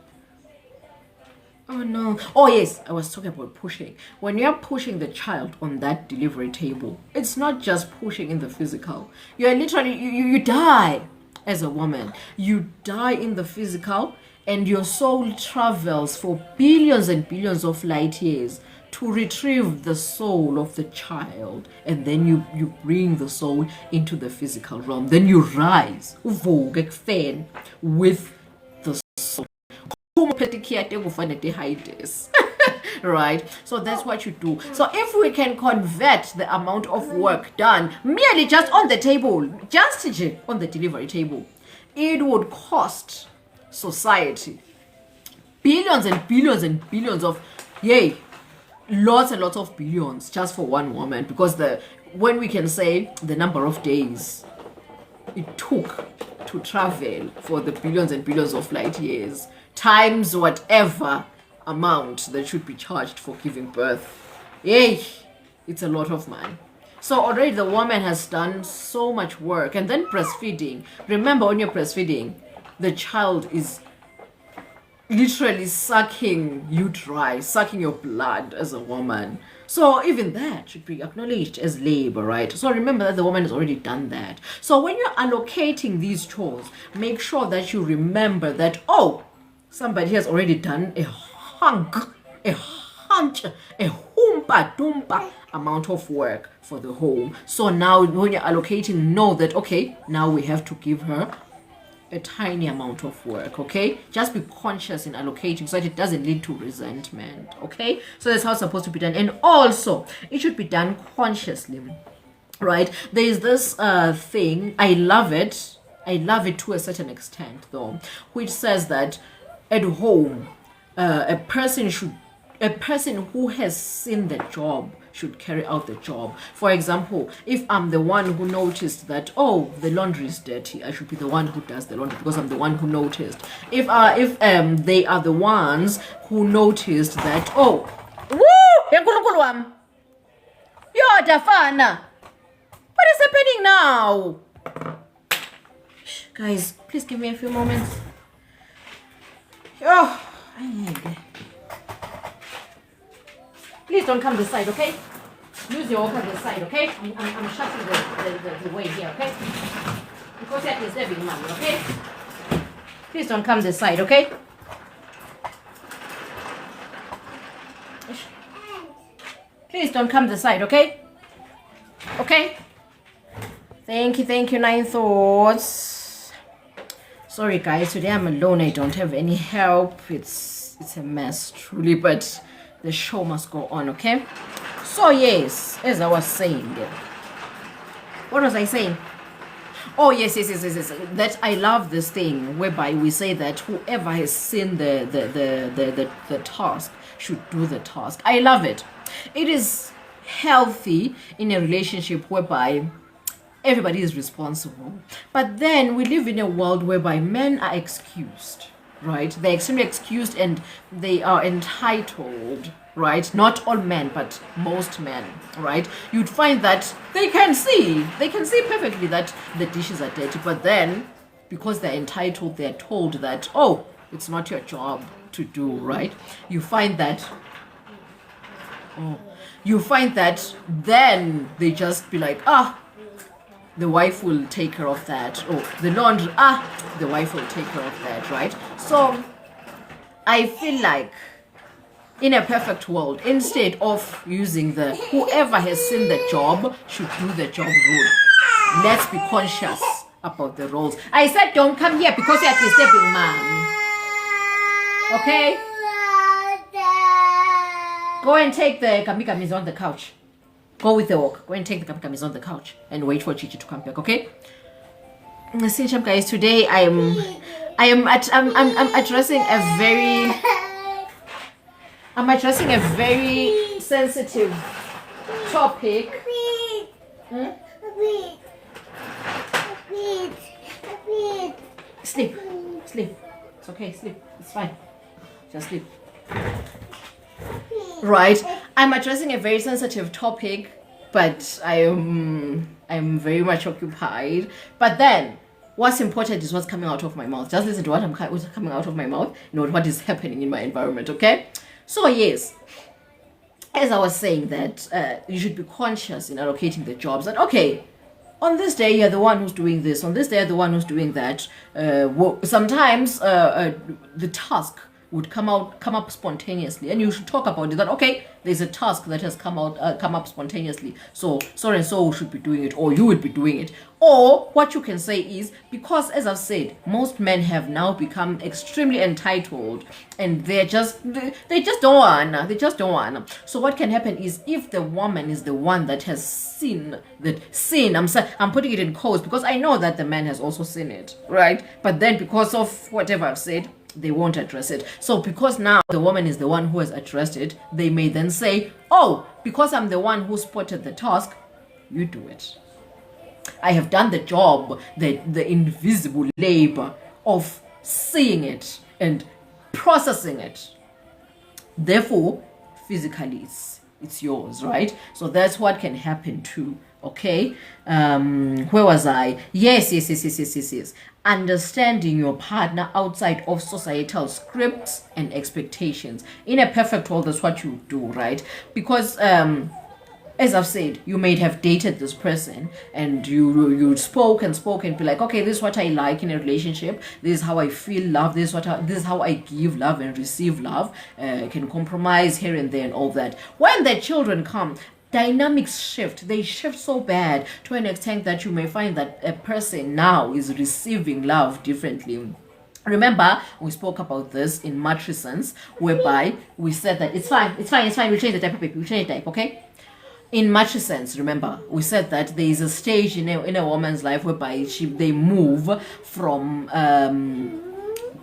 Oh no. Oh yes, I was talking about pushing. When you're pushing the child on that delivery table, it's not just pushing in the physical. You're literally, you die as a woman. You die in the physical and your soul travels for billions and billions of light years to retrieve the soul of the child. And then you bring the soul into the physical realm. Then you rise with the soul. Right, so that's what you do. So if we can convert the amount of work done merely just on the table, just on the delivery table, it would cost society billions and billions and billions of lots and lots of billions just for one woman, because when we can say the number of days it took to travel for the billions and billions of light years times whatever amount that should be charged for giving birth. It's a lot of money. So already the woman has done so much work. And then breastfeeding. Remember, when you're breastfeeding, the child is literally sucking you dry, sucking your blood as a woman. So even that should be acknowledged as labor, right? So remember that the woman has already done that. So when you're allocating these chores, make sure that you remember that, somebody has already done a humpa amount of work for the home. So now when you're allocating, know that, okay, now we have to give her a tiny amount of work, okay? Just be conscious in allocating so that it doesn't lead to resentment, okay? So that's how it's supposed to be done. And also, it should be done consciously, right? There is this thing, I love it to a certain extent though, which says that at home, a person who has seen the job should carry out the job. For example, if I'm the one who noticed that, the laundry is dirty, I should be the one who does the laundry because I'm the one who noticed. If they are the ones who noticed that, what is happening now? Guys, please give me a few moments. Please don't come this side, okay? Use your walk on this side, okay? I'm shutting the way here, okay? Because you're disturbing mommy, okay? Please don't come this side, okay? Please don't come this side, okay? Okay? Thank you, Nine Thoughts. Sorry guys, today I'm alone. I don't have any help. It's a mess, truly, but the show must go on, okay? So yes, as I was saying, what was I saying? Yes. That I love this thing whereby we say that whoever has seen the task should do the task. I love it. It is healthy in a relationship whereby everybody is responsible. But then we live in a world whereby men are excused, right? They're extremely excused and they are entitled, right? Not all men, but most men, right? You'd find that they can see perfectly that the dishes are dirty, but then because they're entitled, they're told that, it's not your job to do, right? You find that then they just be like, the wife will take care of that. The laundry, the wife will take care of that, right? So I feel like in a perfect world, instead of using the whoever has seen the job should do the job rule, let's be conscious about the roles. I said don't come here because you're disturbing mom. Okay? Go and take the kamikamis on the couch. Go with the walk. Go and take the kamikamis on the couch and wait for Chichi to come back, okay? See, guys, today I'm addressing a very I'm addressing a very sensitive topic. Sleep. Sleep. It's okay, sleep. It's fine. Just sleep. Right. I'm addressing a very sensitive topic, but I'm very much occupied. But then what's important is what's coming out of my mouth. Just listen to what's coming out of my mouth, not what is happening in my environment, okay? So yes, as I was saying that you should be conscious in allocating the jobs. That okay, on this day you're the one who's doing this, on this day you're the one who's doing that. Sometimes the task would come up spontaneously, and you should talk about it, that okay, there's a task that has come up spontaneously, so and so should be doing it, or you would be doing it. Or what you can say is, because as I've said, most men have now become extremely entitled, and they just don't wanna. So what can happen is, if the woman is the one that has seen that sin, I'm putting it in quotes because I know that the man has also seen it, right? But then because of whatever I've said, they won't address it. So because now the woman is the one who has addressed it, they may then say, oh, because I'm the one who spotted the task, you do it. I have done the job, the invisible labor of seeing it and processing it. Therefore, physically it's yours, right? So that's what can happen too. Okay, where was I? Yes. Understanding your partner outside of societal scripts and expectations. In a perfect world, that's what you do, right? Because as I've said, you may have dated this person and you spoke and be like, okay, this is what I like in a relationship. This is how I feel love. This is how I give love and receive love. Can compromise here and there and all that. When the children come, dynamics shift. They shift so bad to an extent that you may find that a person now is receiving love differently. Remember, we spoke about this in matrescence, whereby we said that it's fine. We change the type, baby. We change the type, okay? In matrescence, remember, we said that there is a stage in a woman's life whereby they move from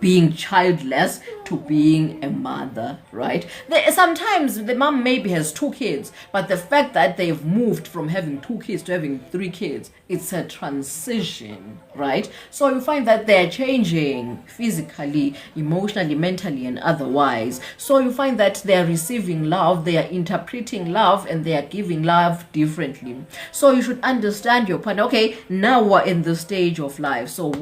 being childless to being a mother, right? Sometimes the mom maybe has 2 kids, but the fact that they've moved from having 2 kids to having 3 kids, it's a transition, right? So you find that they're changing physically, emotionally, mentally, and otherwise. So you find that they're receiving love, they are interpreting love, and they are giving love differently. So you should understand your partner. Okay, now we're in the stage of life. So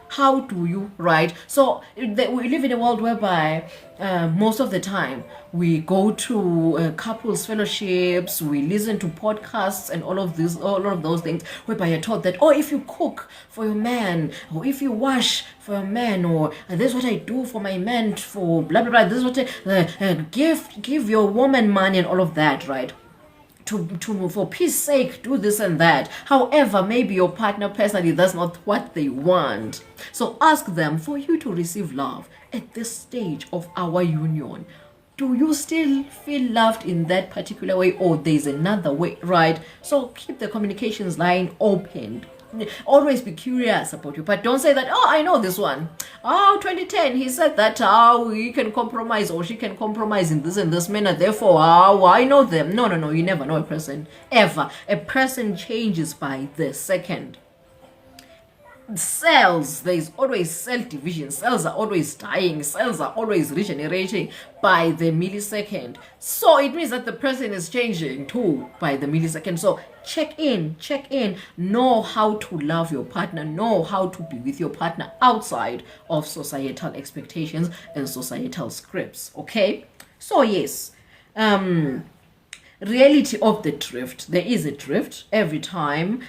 how do you, right? So we live in a world whereby most of the time we go to couples fellowships, we listen to podcasts and all of those things, whereby you're taught that, oh, if you cook for your man, or if you wash for your man, or this is what I do for my man, for blah blah blah, this is what I give your woman money and all of that, right? To for peace sake, do this and that. However, maybe your partner personally, that's not what they want. So ask them, for you to receive love at this stage of our union, do you still feel loved in that particular way, or there's another way, right? So keep the communications line open. Always be curious about you, but don't say that, oh, I know this one. Oh, 2010, he said that he can compromise, or she can compromise in this and this manner, therefore I know them. No, you never know a person, ever. A person changes by the second. Cells, there's always cell division. Cells are always dying. Cells are always regenerating by the millisecond. So it means that the person is changing too by the millisecond. So check in, know how to love your partner, know how to be with your partner outside of societal expectations and societal scripts. Okay, so yes, reality of the drift. There is a drift every time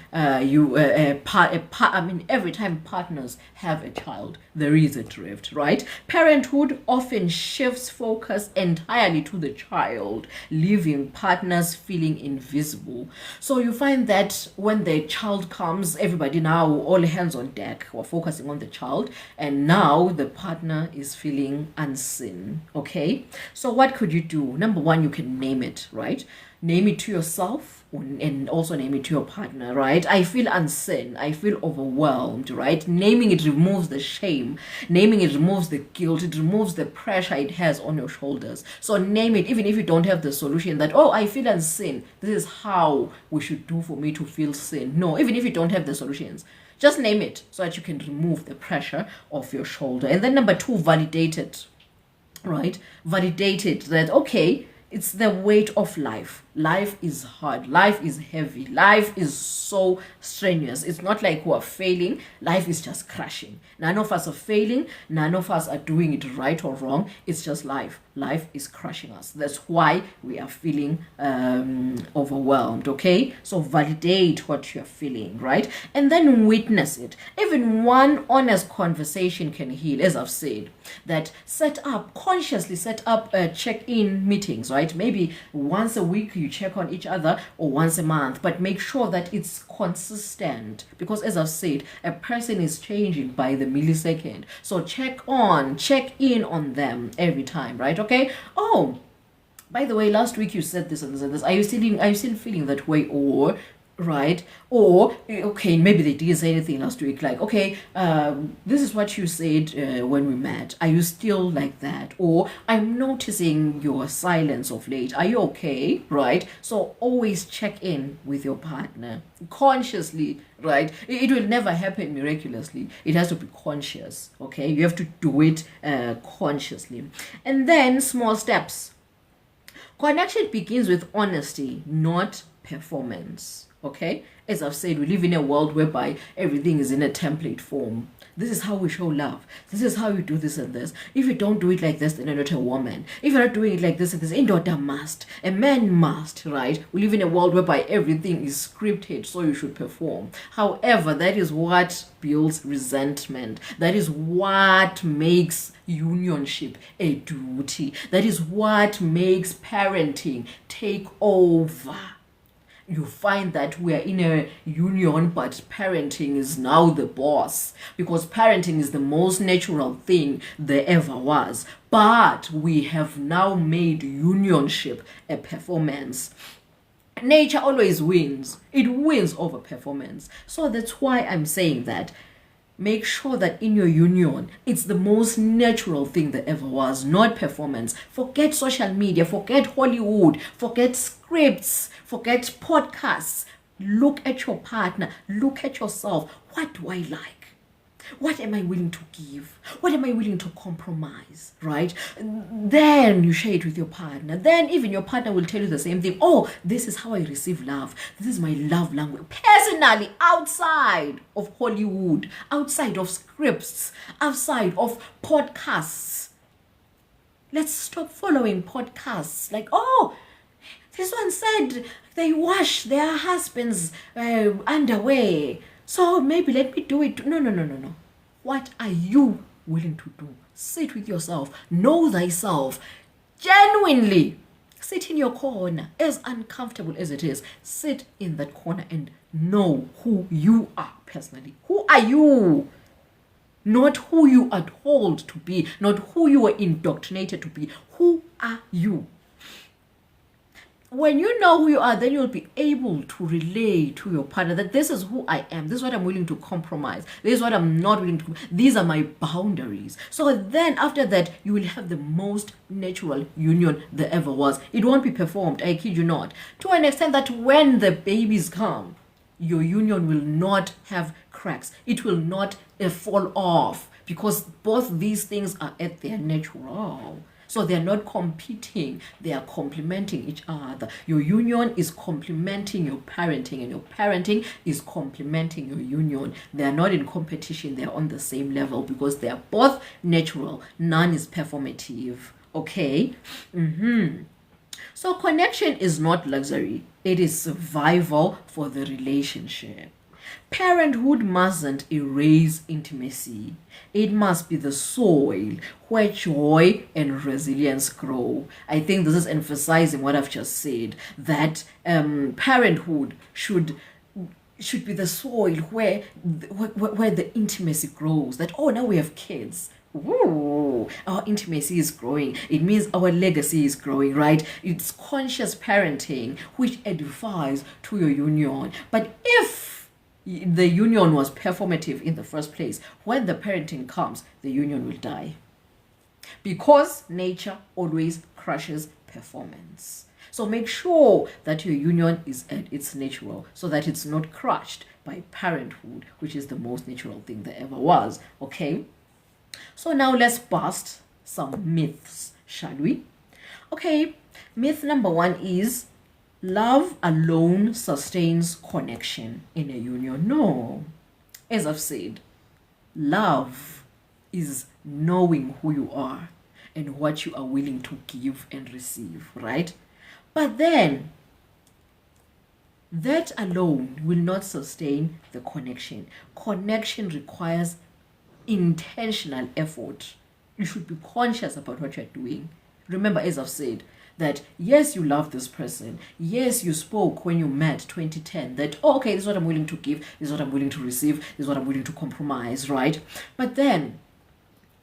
every time partners have a child, there is a drift, right? Parenthood often shifts focus entirely to the child, leaving partners feeling invisible. So you find that when the child comes, everybody now, all hands on deck, we're focusing on the child, and now the partner is feeling unseen. Okay, so what could you do? Number one, you can name it, right? name it to yourself and also name it to your partner, right? I feel unseen, I feel overwhelmed, right? Naming it removes the shame, naming it removes the guilt, it removes the pressure it has on your shoulders. So name it, even if you don't have the solution that, oh, I feel unseen, this is how we should do for me to feel seen. No, even if you don't have the solutions, just name it so that you can remove the pressure off your shoulder. And then number 2, validate it, right? Validate it that, okay, it's the weight of life. Life is hard. Life is heavy. Life is so strenuous. It's not like we're failing. Life is just crashing. None of us are failing. None of us are doing it right or wrong. It's just life. Life is crushing us. That's why we are feeling overwhelmed, okay? So validate what you're feeling, right? And then witness it. Even one honest conversation can heal, as I've said. That consciously set up check-in meetings, right? Maybe once a week you check on each other, or once a month, but make sure that it's consistent, because as I've said, a person is changing by the millisecond. So check in on them every time, right? Okay. Oh, by the way, last week you said this and this and this. Are you still feeling that way? Or right? Or okay, maybe they didn't say anything last week, like, okay, this is what you said when we met. Are you still like that? Or I'm noticing your silence of late. Are you okay? Right? So always check in with your partner consciously, right? It will never happen miraculously. It has to be conscious, okay? You have to do it consciously. And then small steps. Connection begins with honesty, not performance. Okay, as I've said, we live in a world whereby everything is in a template form. This is how we show love. This is how you do this and this. If you don't do it like this, then you're not a woman. If you're not doing it like this and this, a daughter must. A man must, right? We live in a world whereby everything is scripted, so you should perform. However, that is what builds resentment. That is what makes unionship a duty. That is what makes parenting take over. You find that we are in a union, but parenting is now the boss, because parenting is the most natural thing there ever was. But we have now made unionship a performance. Nature always wins. It wins over performance. So that's why I'm saying that. Make sure that in your union, it's the most natural thing that ever was, not performance. Forget social media, forget Hollywood, forget scripts, forget podcasts. Look at your partner, look at yourself. What do I like? What am I willing to give? What am I willing to compromise, right? Then you share it with your partner. Then even your partner will tell you the same thing. Oh, this is how I receive love. This is my love language. Personally, outside of Hollywood, outside of scripts, outside of podcasts. Let's stop following podcasts. Like, oh, this one said they wash their husband's underwear. So maybe let me do it. No. What are you willing to do? Sit with yourself. Know thyself. Genuinely. Sit in your corner. As uncomfortable as it is, sit in that corner and know who you are personally. Who are you? Not who you are told to be. Not who you were indoctrinated to be. Who are you? When you know who you are, then you'll be able to relay to your partner that this is who I am. This is what I'm willing to compromise. This is what I'm not willing to. These are my boundaries. So then after that, you will have the most natural union there ever was. It won't be performed, I kid you not. To an extent that when the babies come, your union will not have cracks. It will not fall off, because both these things are at their natural. So they're not competing, they are complementing each other. Your union is complementing your parenting, and your parenting is complementing your union. They are not in competition, they are on the same level, because they are both natural. None is performative. Okay? So connection is not luxury, it is survival for the relationship. Parenthood mustn't erase intimacy. It must be the soil where joy and resilience grow. I think this is emphasizing what I've just said, that parenthood should be the soil where the intimacy grows. That, oh, now we have kids. Ooh, our intimacy is growing. It means our legacy is growing, right? It's conscious parenting which edifies to your union. But if the union was performative in the first place, when the parenting comes, the union will die. Because nature always crushes performance. So make sure that your union is at its natural so that it's not crushed by parenthood, which is the most natural thing there ever was. Okay? So now let's bust some myths, shall we? Okay, myth number 1 is love alone sustains connection in a union. No. As I've said, love is knowing who you are and what you are willing to give and receive, right? But then, that alone will not sustain the connection. Connection requires intentional effort. You should be conscious about what you're doing. Remember, as I've said, that yes, you love this person. Yes, you spoke when you met 2010 that, oh, okay, this is what I'm willing to give, this is what I'm willing to receive, this is what I'm willing to compromise, right? But then,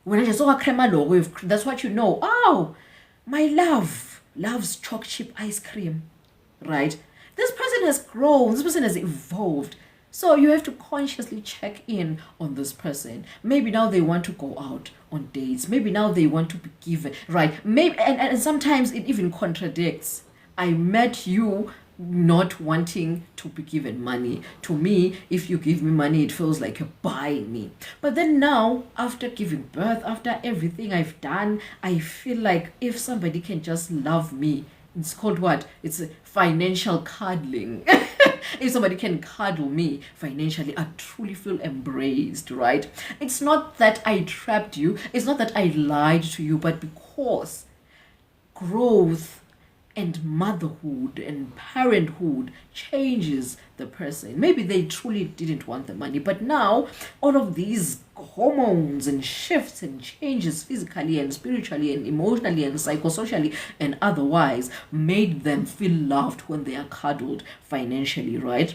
when I just saw a crema logo, that's what you know. Oh, my love loves choc chip ice cream, right? This person has grown, this person has evolved. So you have to consciously check in on this person. Maybe now they want to go out on dates. Maybe now they want to be given, right? Maybe, and sometimes it even contradicts. I met you not wanting to be given money. To me, if you give me money, it feels like you're buying me. But then now, after giving birth, after everything I've done, I feel like if somebody can just love me, it's called what? It's a financial cuddling. If somebody can cuddle me financially, I truly feel embraced, right? It's not that I trapped you. It's not that I lied to you, but because growth and motherhood and parenthood changes the person. Maybe they truly didn't want the money, but now all of these hormones and shifts and changes physically and spiritually and emotionally and psychosocially and otherwise made them feel loved when they are cuddled financially, right?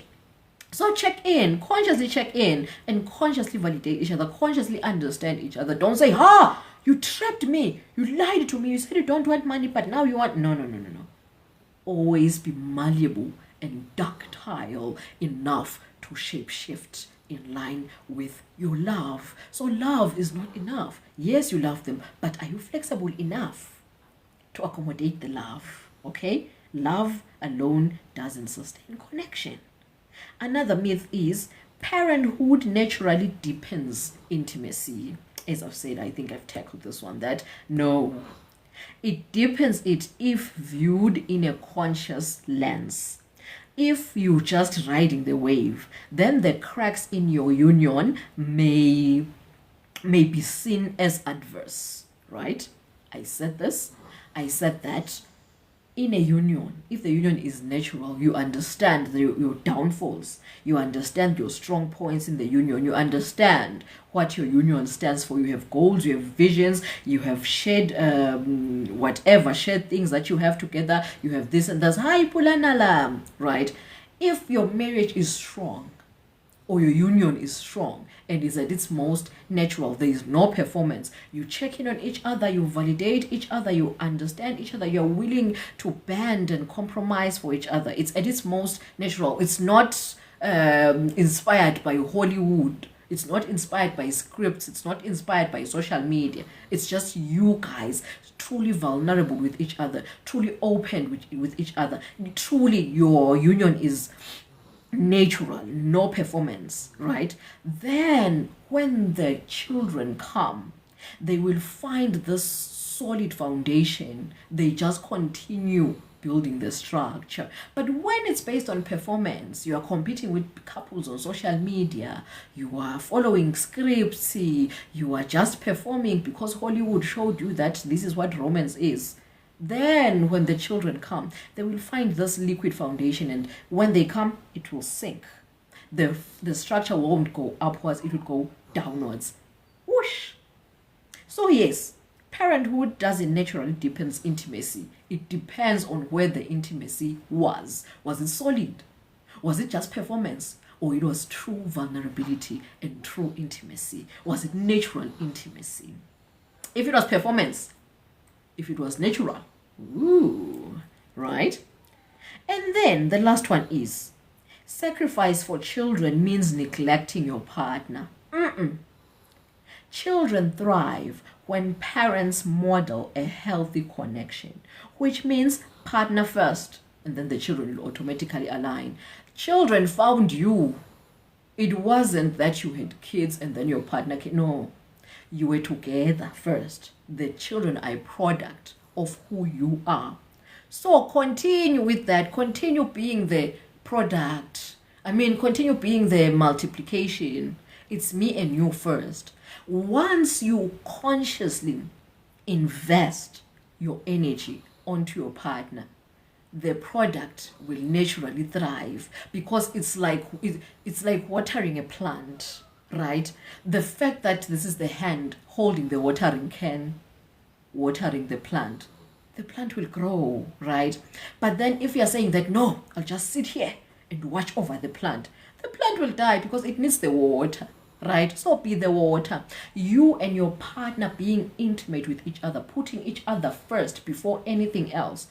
So consciously check in and consciously validate each other, consciously understand each other. Don't say, you trapped me, you lied to me, you said you don't want money, but now you want. No. Always be malleable and ductile enough to shapeshift in line with your love. So love is not enough. Yes, you love them, but are you flexible enough to accommodate the love? Okay? Love alone doesn't sustain connection. Another myth is parenthood naturally deepens intimacy. As I've said, I think I've tackled this one, that no, it deepens it if viewed in a conscious lens. If you're just riding the wave, then the cracks in your union may be seen as adverse, right? I said that in a union, if the union is natural, you understand your downfalls, you understand your strong points in the union, you understand what your union stands for, you have goals, you have visions, you have shared shared things that you have together, you have this and that. Hi, Pulanala, right? If your marriage is strong, or your union is strong and is at its most natural, there is no performance, you check in on each other, you validate each other, you understand each other, you're willing to bend and compromise for each other. It's at its most natural. It's not inspired by Hollywood. It's not inspired by scripts. It's not inspired by social media. It's just you guys truly vulnerable with each other, truly open with each other. Truly, your union is natural, no performance, right? Then when the children come, they will find this solid foundation. They just continue building the structure. But when it's based on performance, you are competing with couples on social media, you are following scripts, you are just performing because Hollywood showed you that this is what romance is. Then when the children come, they will find this liquid foundation, and when they come, it will sink. The structure won't go upwards, it will go downwards. Whoosh! So yes, parenthood doesn't naturally deepen intimacy. It depends on where the intimacy was. Was it solid? Was it just performance? Or it was true vulnerability and true intimacy? Was it natural intimacy? if it was performance, if it was natural. Ooh, right? And then the last one is sacrifice for children means neglecting your partner. Children thrive when parents model a healthy connection, which means partner first, and then the children will automatically align. Children found you. It wasn't that you had kids and then your partner came. No, you were together first. The children are a product of who you are. So continue with that. Continue being the product. Continue being the multiplication. It's me and you first. Once you consciously invest your energy onto your partner, the product will naturally thrive, because it's like watering a plant, right? The fact that this is the hand holding the watering can, watering the plant will grow, right? But then if you're saying that, no, I'll just sit here and watch over the plant will die because it needs the water, right? So be the water. You and your partner being intimate with each other, putting each other first before anything else,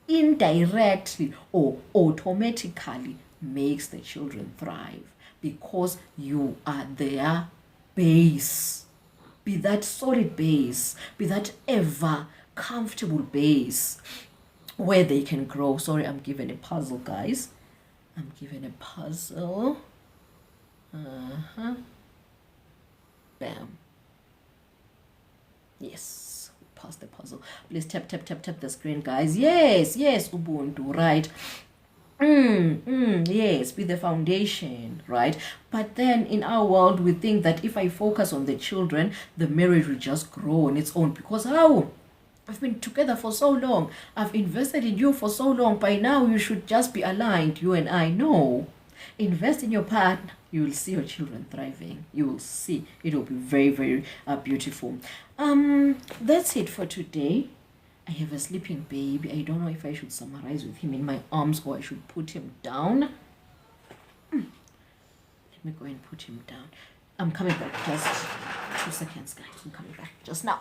indirectly or automatically makes the children thrive, because you are their base. Be that solid base, be that ever comfortable base where they can grow. Sorry, I'm given a puzzle, guys. I'm given a puzzle. Bam. Yes, we passed the puzzle. Please tap the screen, guys. Yes, Ubuntu, right? Yes, be the foundation, right? But then in our world, we think that if I focus on the children, the marriage will just grow on its own, because I've been together for so long. I've invested in you for so long. By now, you should just be aligned, you and I. No. Invest in your partner. You will see your children thriving. You will see. It will be very, very beautiful. That's it for today. I have a sleeping baby. I don't know if I should summarize with him in my arms or I should put him down. Let me go and put him down. I'm coming back. Just 2 seconds, guys. I'm coming back just now.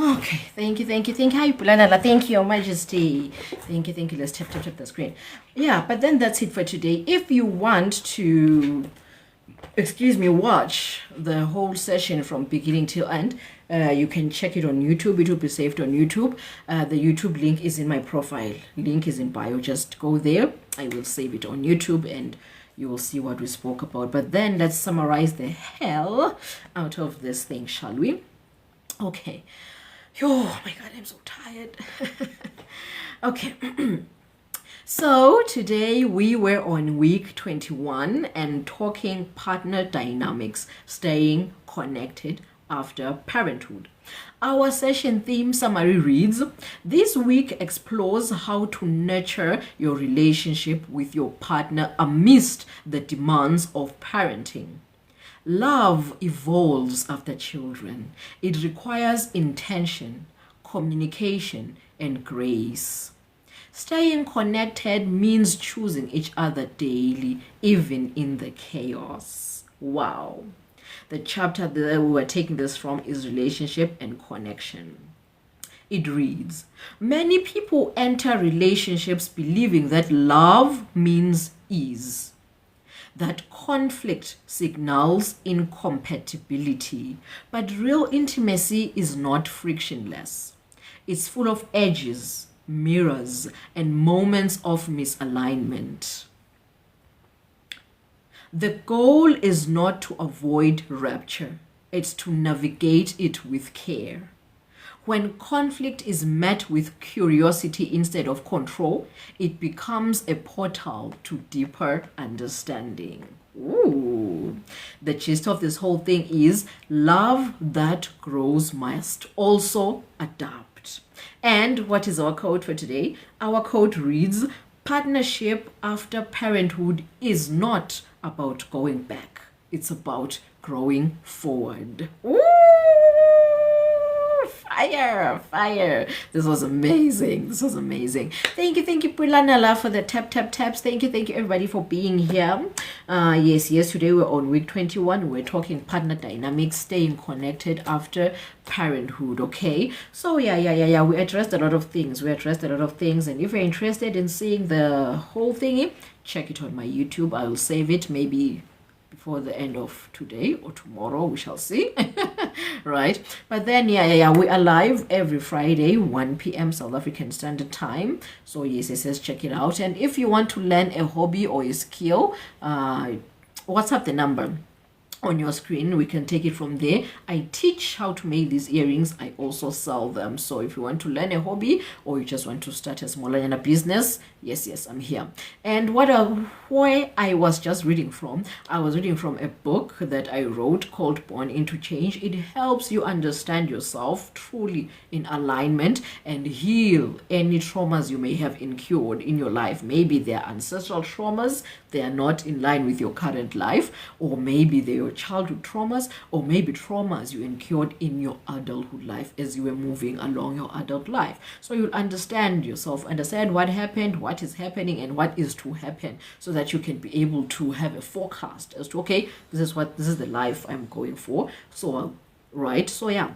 Okay, thank you. Hi, Pulanala. Thank you, Your Majesty. Thank you. Let's tap the screen. Yeah, but then that's it for today. If you want to, watch the whole session from beginning till end, you can check it on YouTube. It will be saved on YouTube. The YouTube link is in my profile. Link is in bio. Just go there. I will save it on YouTube and you will see what we spoke about. But then let's summarize the hell out of this thing, shall we? Okay. Oh my God, I'm so tired. Okay. So today we were on week 21 and talking partner dynamics, staying connected after parenthood. Our session theme summary reads, this week explores how to nurture your relationship with your partner amidst the demands of parenting. Love evolves after children. It requires intention, communication, and grace. Staying connected means choosing each other daily, even in the chaos. Wow. The chapter that we were taking this from is relationship and connection. It reads, many people enter relationships believing that love means ease, that conflict signals incompatibility, but real intimacy is not frictionless. It's full of edges, mirrors, and moments of misalignment. The goal is not to avoid rupture, it's to navigate it with care. When conflict is met with curiosity instead of control, it becomes a portal to deeper understanding. Ooh. The gist of this whole thing is love that grows must also adapt. And what is our quote for today? Our quote reads, Partnership after parenthood is not about going back. It's about growing forward. Ooh, fire. This was amazing. Thank you, Pulanala, for the taps. Thank you, everybody, for being here. Yes, today we're on week 21. We're talking partner dynamics, staying connected after parenthood. Okay, so yeah, we addressed a lot of things. And if you're interested in seeing the whole thingy, check it on my YouTube. I'll save it maybe before the end of today or tomorrow, we shall see. Right, but then we are live every Friday 1 p.m. South African Standard Time. So yes, check it out. And if you want to learn a hobby or a skill, WhatsApp the number on your screen. We can take it from there. I teach how to make these earrings. I also sell them. So if you want to learn a hobby or you just want to start a smaller business, yes, I'm here. And where I was just reading from, I was reading from a book that I wrote called Born into Change. It helps you understand yourself truly in alignment and heal any traumas you may have incurred in your life. Maybe they're ancestral traumas, they are not in line with your current life, or maybe they're your childhood traumas, or maybe traumas you incurred in your adulthood life as you were moving along your adult life. So you'll understand yourself, understand what happened, what is happening, and what is to happen, so that you can be able to have a forecast as to, okay, this is the life I'm going for. So right, so yeah,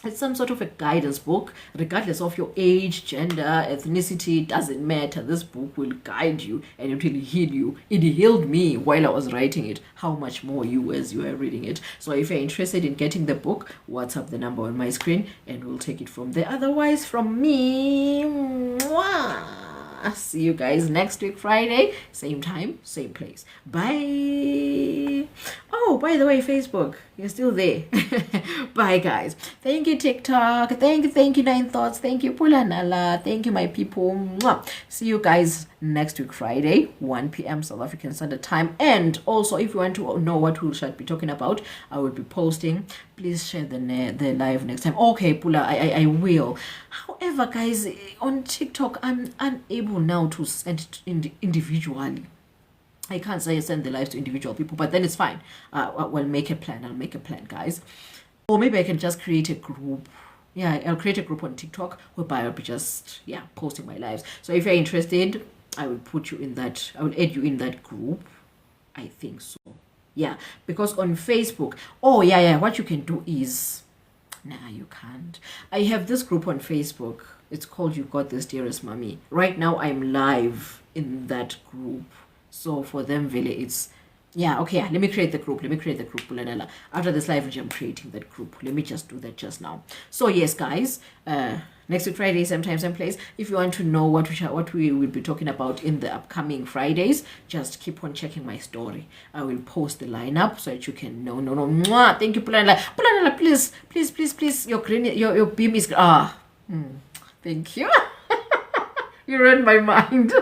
it's some sort of a guidance book. Regardless of your age, gender, ethnicity, doesn't matter. This book will guide you and it will heal you. It healed me while I was writing it. How much more you as you are reading it? So if you're interested in getting the book, WhatsApp the number on my screen and we'll take it from there. Otherwise, from me, mwah. See you guys next week Friday, same time, same place. Bye. Oh, by the way, Facebook, you're still there. Bye guys. Thank you, TikTok. Thank you, Nine Thoughts. Thank you, Pulanala. Thank you, my people. Mwah. See you guys next week Friday, 1 p.m. South African Standard Time. And also, if you want to know what we shall be talking about, I will be posting. Please share the live next time. Okay, Pula, I will. However, guys, on TikTok, I'm unable now to send it individually. I can't say I send the lives to individual people, but then it's fine. We'll make a plan. I'll make a plan, guys. Or maybe I can just create a group. Yeah, I'll create a group on TikTok whereby I'll be just, posting my lives. So if you're interested, I will put you in that. I will add you in that group. I think so. Yeah, because on Facebook, what you can do is, you can't. I have this group on Facebook. It's called You Got This, Dearest Mommy. Right now, I'm live in that group. So for them, really, it's, let me create the group. Pulanela. After this live, I'm creating that group. Let me just do that just now. So yes, guys, next week Friday, same time, same place. If you want to know what we will be talking about in the upcoming Fridays, just keep on checking my story. I will post the lineup so that you can know. Mwah. Thank you, Pulanela. Pulanela, please. Your beam is thank you. You read my mind.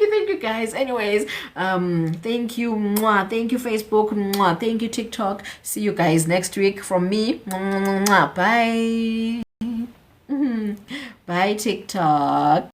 Thank you guys. Anyways, thank you. Mwah. Thank you, Facebook. Mwah. Thank you, TikTok. See you guys next week from me. Mwah. Bye. Bye, TikTok.